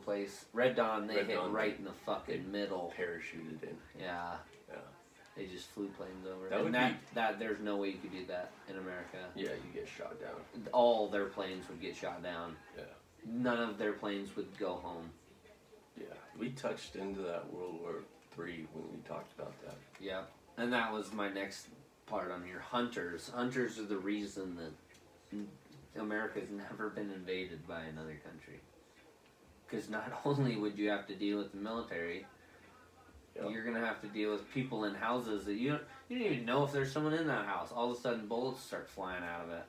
S2: place. Red Dawn, they hit right in the fucking middle.
S1: Parachuted in.
S2: Yeah.
S1: Yeah.
S2: They just flew planes over.
S1: That
S2: there's no way you could do that in America.
S1: Yeah, you get shot down.
S2: All their planes would get shot down.
S1: Yeah.
S2: None of their planes would go home.
S1: Yeah. We touched into that World War III when we talked about that.
S2: Yeah. And that was my next part on here. Hunters. Hunters are the reason that America's never been invaded by another country. Because not only would you have to deal with the military, you're going to have to deal with people in houses that you don't even know if there's someone in that house. All of a sudden, bullets start flying out of it.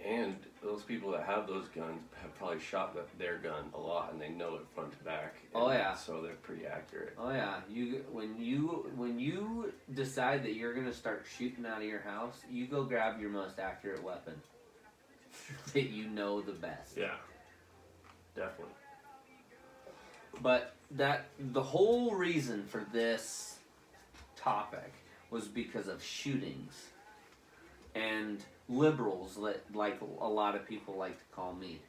S1: And those people that have those guns have probably shot their gun a lot, and they know it front to back.
S2: Oh yeah.
S1: So they're pretty accurate.
S2: Oh yeah. When you decide that you're going to start shooting out of your house, you go grab your most accurate weapon that you know the best.
S1: Yeah. Definitely.
S2: But the whole reason for this topic was because of shootings. And liberals, like a lot of people like to call me.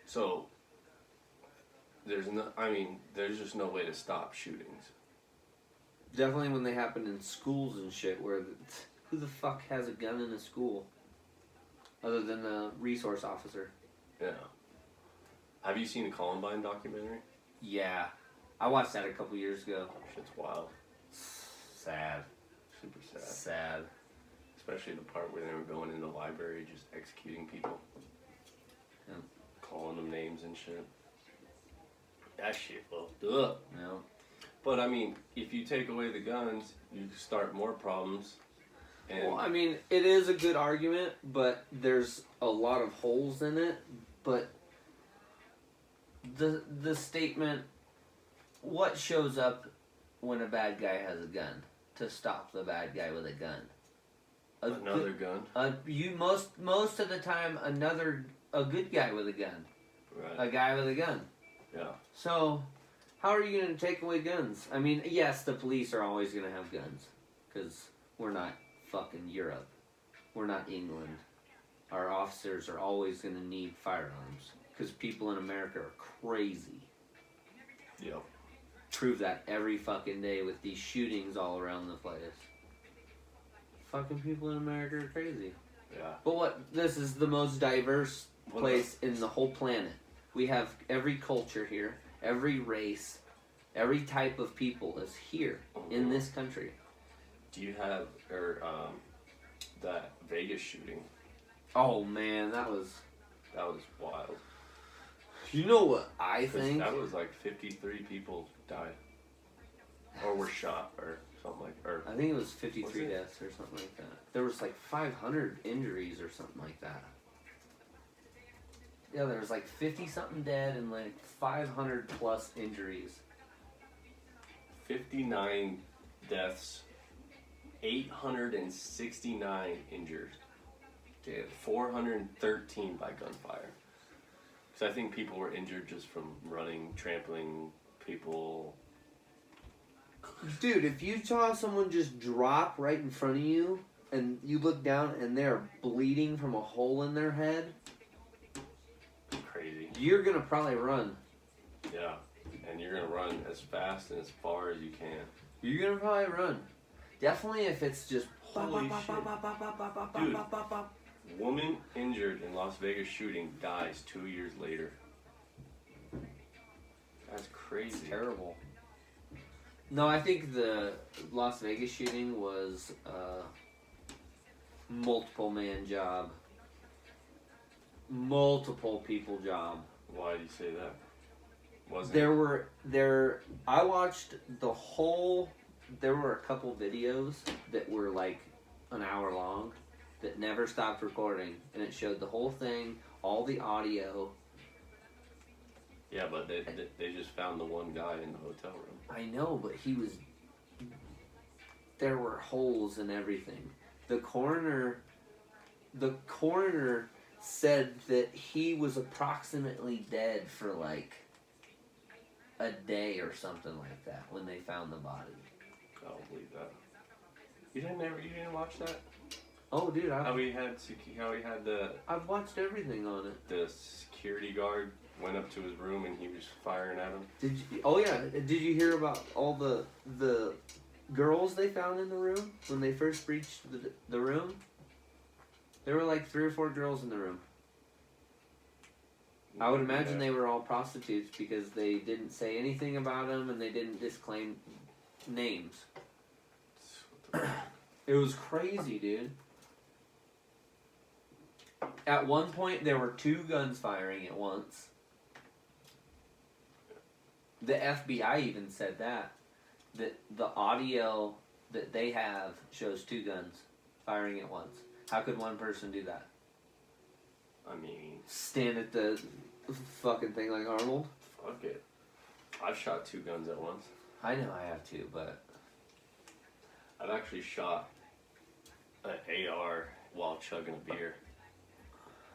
S1: So there's just no way to stop shootings.
S2: Definitely when they happen in schools and shit, where who the fuck has a gun in a school other than the resource officer?
S1: Yeah. Have you seen the Columbine documentary?
S2: Yeah, I watched that a couple years ago.
S1: Shit's wild.
S2: Sad.
S1: Super sad.
S2: Sad.
S1: Especially the part where they were going in the library just executing people.
S2: Yeah.
S1: Calling them names and shit. That shit fucked up.
S2: Yeah.
S1: But I mean, if you take away the guns, you start more problems. And
S2: Well, I mean, it is a good argument, but there's a lot of holes in it. But the statement, what shows up when a bad guy has a gun to stop the bad guy with a gun?
S1: Another gun.
S2: Most of the time, a good guy with a gun.
S1: Right.
S2: A guy with a gun.
S1: Yeah.
S2: So, how are you going to take away guns? I mean, yes, the police are always going to have guns. Because we're not fucking Europe. We're not England. Our officers are always going to need firearms. Because people in America are crazy.
S1: Yep.
S2: Prove that every fucking day with these shootings all around the place. Fucking people in America are crazy.
S1: Yeah.
S2: But this is the most diverse place in the whole planet. We have every culture here, every race, every type of people is here in this country.
S1: Do you have that Vegas shooting?
S2: Oh man, that was
S1: wild.
S2: You know what I think?
S1: That was like 53 people died, or were shot, or something like. Or
S2: I think it was 53 deaths or something like that. There was like 500 injuries or something like that. Yeah, there was like 50 something dead and like 500 plus injuries.
S1: 59 deaths, 869 injured.
S2: Dude.
S1: 413 by gunfire. So I think people were injured just from running, trampling people.
S2: Dude, if you saw someone just drop right in front of you and you look down and they're bleeding from a hole in their head,
S1: crazy.
S2: You're gonna probably run.
S1: Yeah, and you're gonna run as fast and as far as you can.
S2: You're gonna probably run. Definitely if it's just
S1: holy shit. Dude, woman injured in Las Vegas shooting dies 2 years later. That's crazy.
S2: It's terrible. No, I think the Las Vegas shooting was a multiple man job. Multiple people job.
S1: Why do you say that?
S2: I watched the whole, there were a couple videos that were like an hour long that never stopped recording, and it showed the whole thing, all the audio.
S1: Yeah, but they just found the one guy in the hotel room.
S2: I know, but there were holes in everything. The coroner said that he was approximately dead for like a day or something like that when they found the body.
S1: I don't believe that. You didn't watch that?
S2: Oh, dude,
S1: How he had the
S2: I've watched everything on it.
S1: The security guard went up to his room and he was firing at him.
S2: Did you hear about all the girls they found in the room when they first breached the room? There were like 3 or 4 girls in the room. I would imagine they were all prostitutes because they didn't say anything about them and they didn't disclaim names. It was crazy, dude. At one point, there were 2 guns firing at once. The FBI even said that the audio that they have shows 2 guns firing at once. How could one person do that?
S1: I mean,
S2: stand at the fucking thing like Arnold?
S1: Fuck it. I've shot 2 guns at once.
S2: I know I have too, but
S1: I've actually shot an AR while chugging a beer.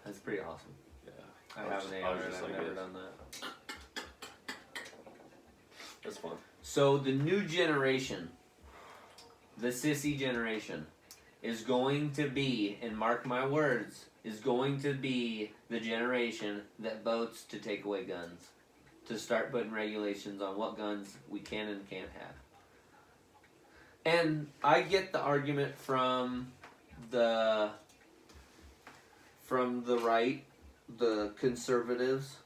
S2: That's pretty awesome.
S1: Yeah.
S2: I have an AR and I've never done that.
S1: That's fun.
S2: So the new generation, the sissy generation, is going to be, and mark my words, is going to be the generation that votes to take away guns. To start putting regulations on what guns we can and can't have. And I get the argument from the right, the conservatives,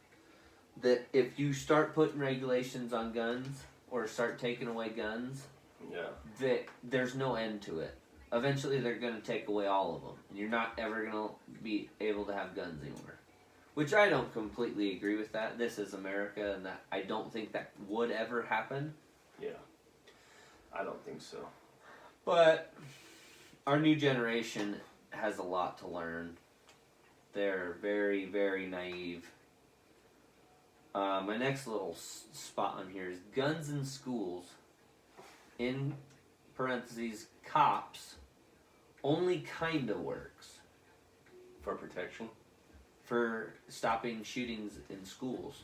S2: that if you start putting regulations on guns or start taking away guns, that there's no end to it. Eventually they're going to take away all of them. And you're not ever going to be able to have guns anymore. Which I don't completely agree with that. This is America, and that I don't think that would ever happen.
S1: Yeah. I don't think so.
S2: But our new generation has a lot to learn. They're very, very naive. My next little spot on here is guns in schools. In parentheses, cops only kind of works.
S1: For protection?
S2: For stopping shootings in schools.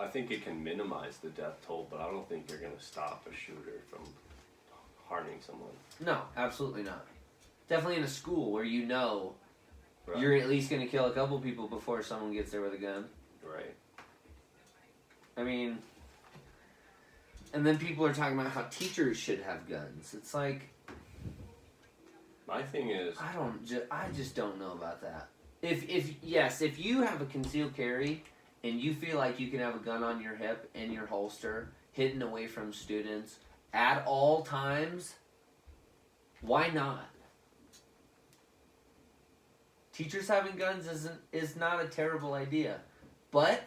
S1: I think it can minimize the death toll, but I don't think you're going to stop a shooter from harming someone.
S2: No, absolutely not. Definitely in a school where you know
S1: Right.
S2: you're at least going to kill a couple people before someone gets there with a gun.
S1: Right.
S2: I mean, and then people are talking about how teachers should have guns. It's like,
S1: my thing is,
S2: I just don't know about that. If you have a concealed carry and you feel like you can have a gun on your hip in your holster, hidden away from students at all times, why not? Teachers having guns is not a terrible idea. But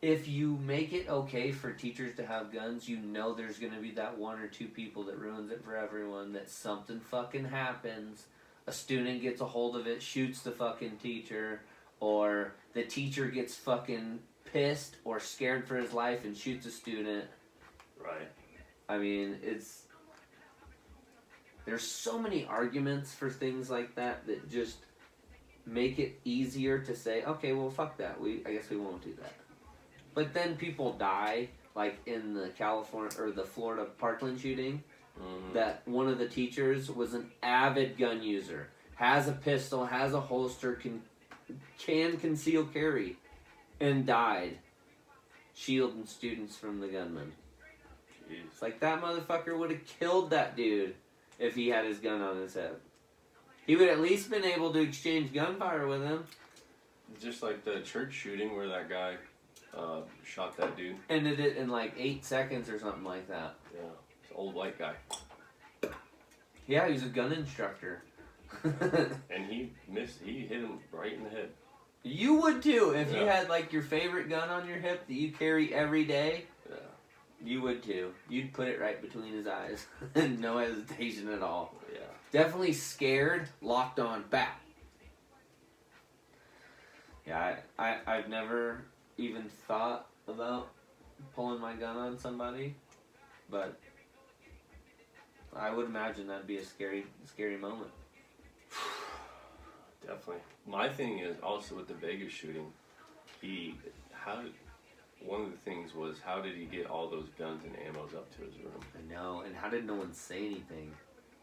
S2: if you make it okay for teachers to have guns, you know there's going to be that one or two people that ruins it for everyone, that something fucking happens. A student gets a hold of it, shoots the fucking teacher, or the teacher gets fucking pissed or scared for his life and shoots a student.
S1: right.
S2: I mean, there's so many arguments for things like that just make it easier to say, okay, well, fuck that. I guess we won't do that. But then people die, like in the California or the Florida Parkland shooting. That one of the teachers was an avid gun user, has a pistol, has a holster, can conceal carry, and died, shielding students from the gunman.
S1: Jeez.
S2: It's like that motherfucker would have killed that dude if he had his gun on his head. He would at least been able to exchange gunfire with him.
S1: Just like the church shooting where that guy shot that dude.
S2: Ended it in like 8 seconds or something like that.
S1: Yeah. Old white guy.
S2: Yeah, he was a gun instructor.
S1: And he hit him right in the head.
S2: You would too, if you had like your favorite gun on your hip that you carry every day.
S1: Yeah.
S2: You would too. You'd put it right between his eyes. No hesitation at all.
S1: Yeah.
S2: Definitely scared, locked on, back. Yeah, I've never even thought about pulling my gun on somebody, but I would imagine that'd be a scary moment.
S1: Definitely. My thing is also with the Vegas shooting, one of the things was, how did he get all those guns and ammos up to his room?
S2: I know, and how did no one say anything?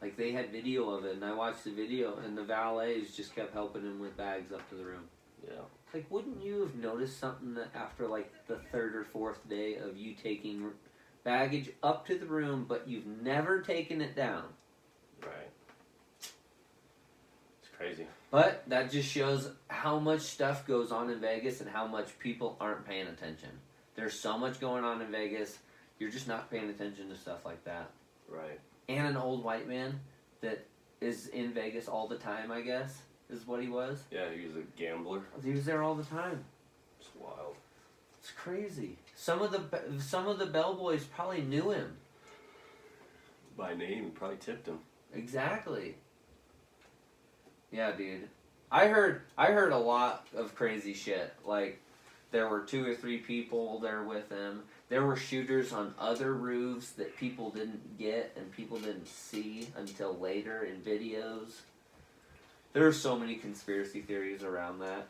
S2: Like, they had video of it, and I watched the video, and the valets just kept helping him with bags up to the room.
S1: Yeah.
S2: It's like, wouldn't you have noticed something that after, like, the third or fourth day of you taking baggage up to the room, but you've never taken it down?
S1: Right. It's crazy.
S2: But that just shows how much stuff goes on in Vegas and how much people aren't paying attention. There's so much going on in Vegas, you're just not paying attention to stuff like that.
S1: Right.
S2: And an old white man that is in Vegas all the time, I guess, is what he was.
S1: Yeah, he was a gambler.
S2: He was there all the time.
S1: It's wild.
S2: It's crazy. Some of the bellboys probably knew him.
S1: By name, he probably tipped him.
S2: Exactly. Yeah, dude. I heard a lot of crazy shit. Like, there were 2 or 3 people there with him. There were shooters on other roofs that people didn't get and people didn't see until later in videos. There are so many conspiracy theories around that.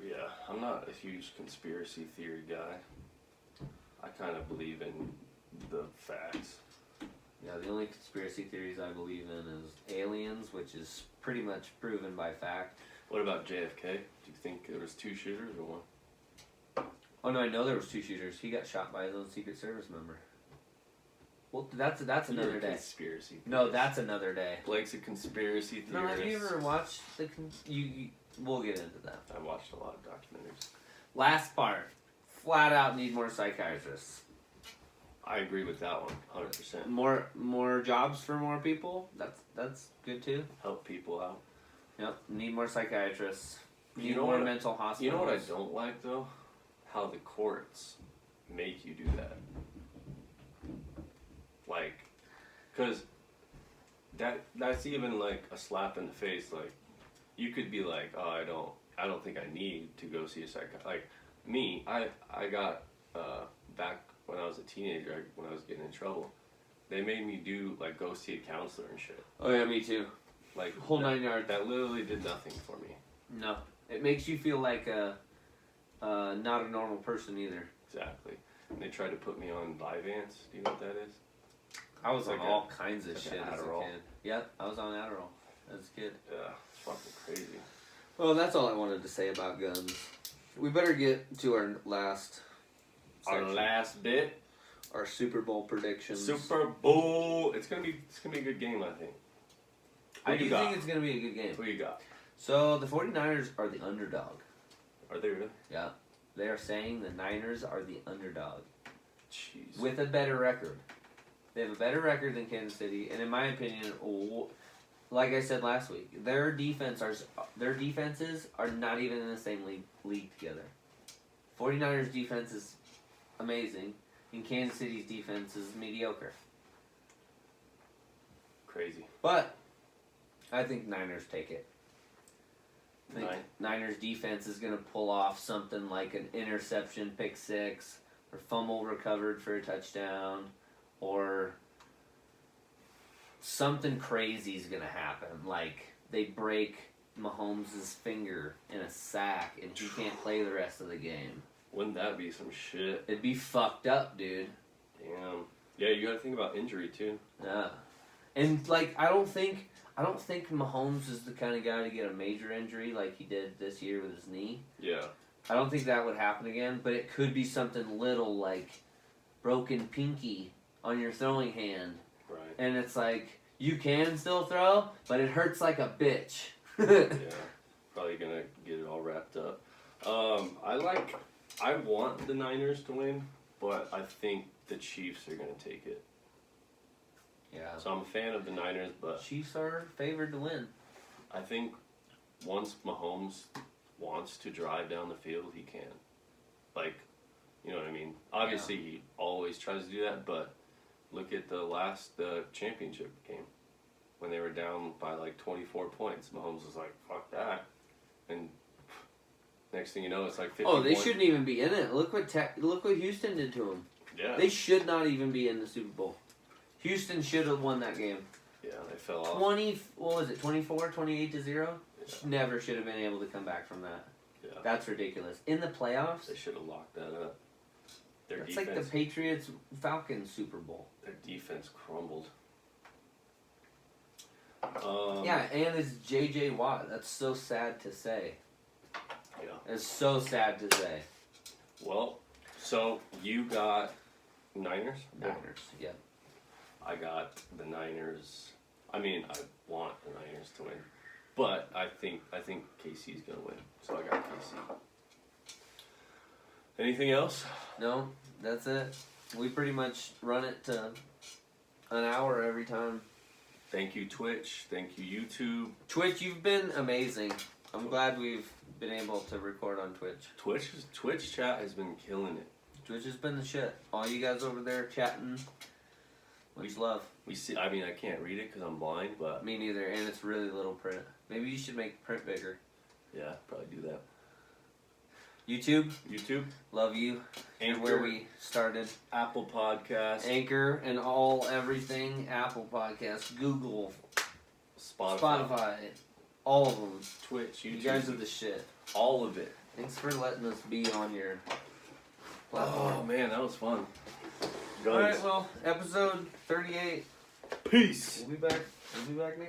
S1: Yeah, I'm not a huge conspiracy theory guy. I kind of believe in the facts.
S2: Yeah, the only conspiracy theories I believe in is aliens, which is pretty much proven by fact.
S1: What about JFK? Do you think there was 2 shooters or 1?
S2: Oh no, I know there was 2 shooters. He got shot by his own Secret Service member. Well, that's another day.
S1: Conspiracy theorist.
S2: No, that's another day.
S1: Blake's a conspiracy theorist.
S2: No, have you ever watched the? We'll get into that.
S1: I watched a lot of documentaries.
S2: Last part, flat out need more psychiatrists.
S1: I agree with that one, 100%.
S2: More jobs for more people. That's good too.
S1: Help people out.
S2: Yep, need more psychiatrists. Need
S1: You know
S2: more
S1: what-
S2: mental hospitals.
S1: You know what I don't like though? How the courts make you do that. Like, cause that's even like a slap in the face. Like, you could be like, oh, I don't think I need to go see a psychiatrist. Like me, I got back when I was a teenager, when I was getting in trouble, they made me go see a counselor and shit.
S2: Oh yeah, me too.
S1: Like
S2: Whole 9 yards.
S1: That literally did nothing for me.
S2: No, it makes you feel like not a normal person either.
S1: Exactly. And they tried to put me on Vyvanse. Do you know what that is?
S2: I was
S1: Like
S2: on all kinds of
S1: like
S2: shit
S1: an
S2: as a
S1: Adderall.
S2: kid. Yep, I was on Adderall as a kid.
S1: Yeah, it's fucking crazy.
S2: Well, that's all I wanted to say about guns. We better get to our last
S1: Our
S2: section.
S1: last bit,
S2: Our Super Bowl predictions.
S1: Super Bowl. It's gonna be a good game, I think.
S2: I
S1: Who
S2: do
S1: you got?
S2: think it's going to be a good game.
S1: Who you got?
S2: So, the 49ers are the underdog.
S1: Are they really?
S2: Yeah. They are saying the Niners are the underdog.
S1: Jeez.
S2: With a better record. They have a better record than Kansas City, and in my opinion, like I said last week, their defenses are not even in the same league together. 49ers defense is amazing, and Kansas City's defense is mediocre.
S1: Crazy.
S2: But I think Niners take it. I think
S1: Nine.
S2: Niners defense is going to pull off something like an interception, pick six, or fumble recovered for a touchdown, or something crazy is going to happen. Like they break Mahomes' finger in a sack and he can't play the rest of the game.
S1: Wouldn't that be some shit?
S2: It'd be fucked up, dude.
S1: Damn. Yeah, you gotta think about injury too.
S2: Yeah. And like I don't think Mahomes is the kind of guy to get a major injury like he did this year with his knee.
S1: Yeah.
S2: I don't think that would happen again, but it could be something little like broken pinky on your throwing hand.
S1: Right.
S2: And it's like, you can still throw, but it hurts like a bitch.
S1: Yeah. Probably gonna get it all wrapped up. I want the Niners to win, but I think the Chiefs are gonna take it.
S2: Yeah.
S1: So I'm a fan of the Niners, but
S2: Chiefs are favored to win.
S1: I think once Mahomes wants to drive down the field, he can. Like, you know what I mean? Obviously, he always tries to do that, but look at the last championship game. When they were down by like 24 points, Mahomes was like, fuck that. And next thing you know, it's like 50
S2: Oh, they
S1: points.
S2: shouldn't even be in it. Look what Houston did to them.
S1: Yeah.
S2: They should not even be in the Super Bowl. Houston should have won that game.
S1: Yeah, they fell off.
S2: 28 to 0?
S1: Yeah.
S2: Never should have been able to come back from that.
S1: Yeah.
S2: That's ridiculous. In the playoffs,
S1: They should have locked that up. Their
S2: that's
S1: defense,
S2: like the Patriots-Falcons Super Bowl.
S1: their defense crumbled.
S2: Yeah, and it's J.J. Watt. That's so sad to say.
S1: Yeah.
S2: It's so sad to say.
S1: Well, so you got Niners?
S2: Niners, yeah.
S1: I got the Niners. I mean, I want the Niners to win, but I think KC's gonna win. So I got KC. Anything else?
S2: No, that's it. We pretty much run it to an hour every time.
S1: Thank you, Twitch. Thank you, YouTube.
S2: Twitch, you've been amazing. I'm glad we've been able to record on Twitch.
S1: Twitch chat has been killing it.
S2: Twitch has been the shit. All you guys over there chatting, much love.
S1: We see. I mean, I can't read it because I'm blind, but
S2: Me neither, and it's really little print. Maybe you should make the print bigger.
S1: yeah, probably do that.
S2: YouTube,
S1: YouTube,
S2: love you. And
S1: Anchor,
S2: where we started.
S1: Apple Podcast,
S2: Anchor and everything. Apple Podcasts, Google, Spotify, all of them.
S1: Twitch, YouTube.
S2: You guys are the shit.
S1: all of it.
S2: Thanks for letting us be on your platform.
S1: Oh man, that was fun. Guns.
S2: Alright, well, episode 38.
S1: Peace.
S2: We'll be back. We'll be back next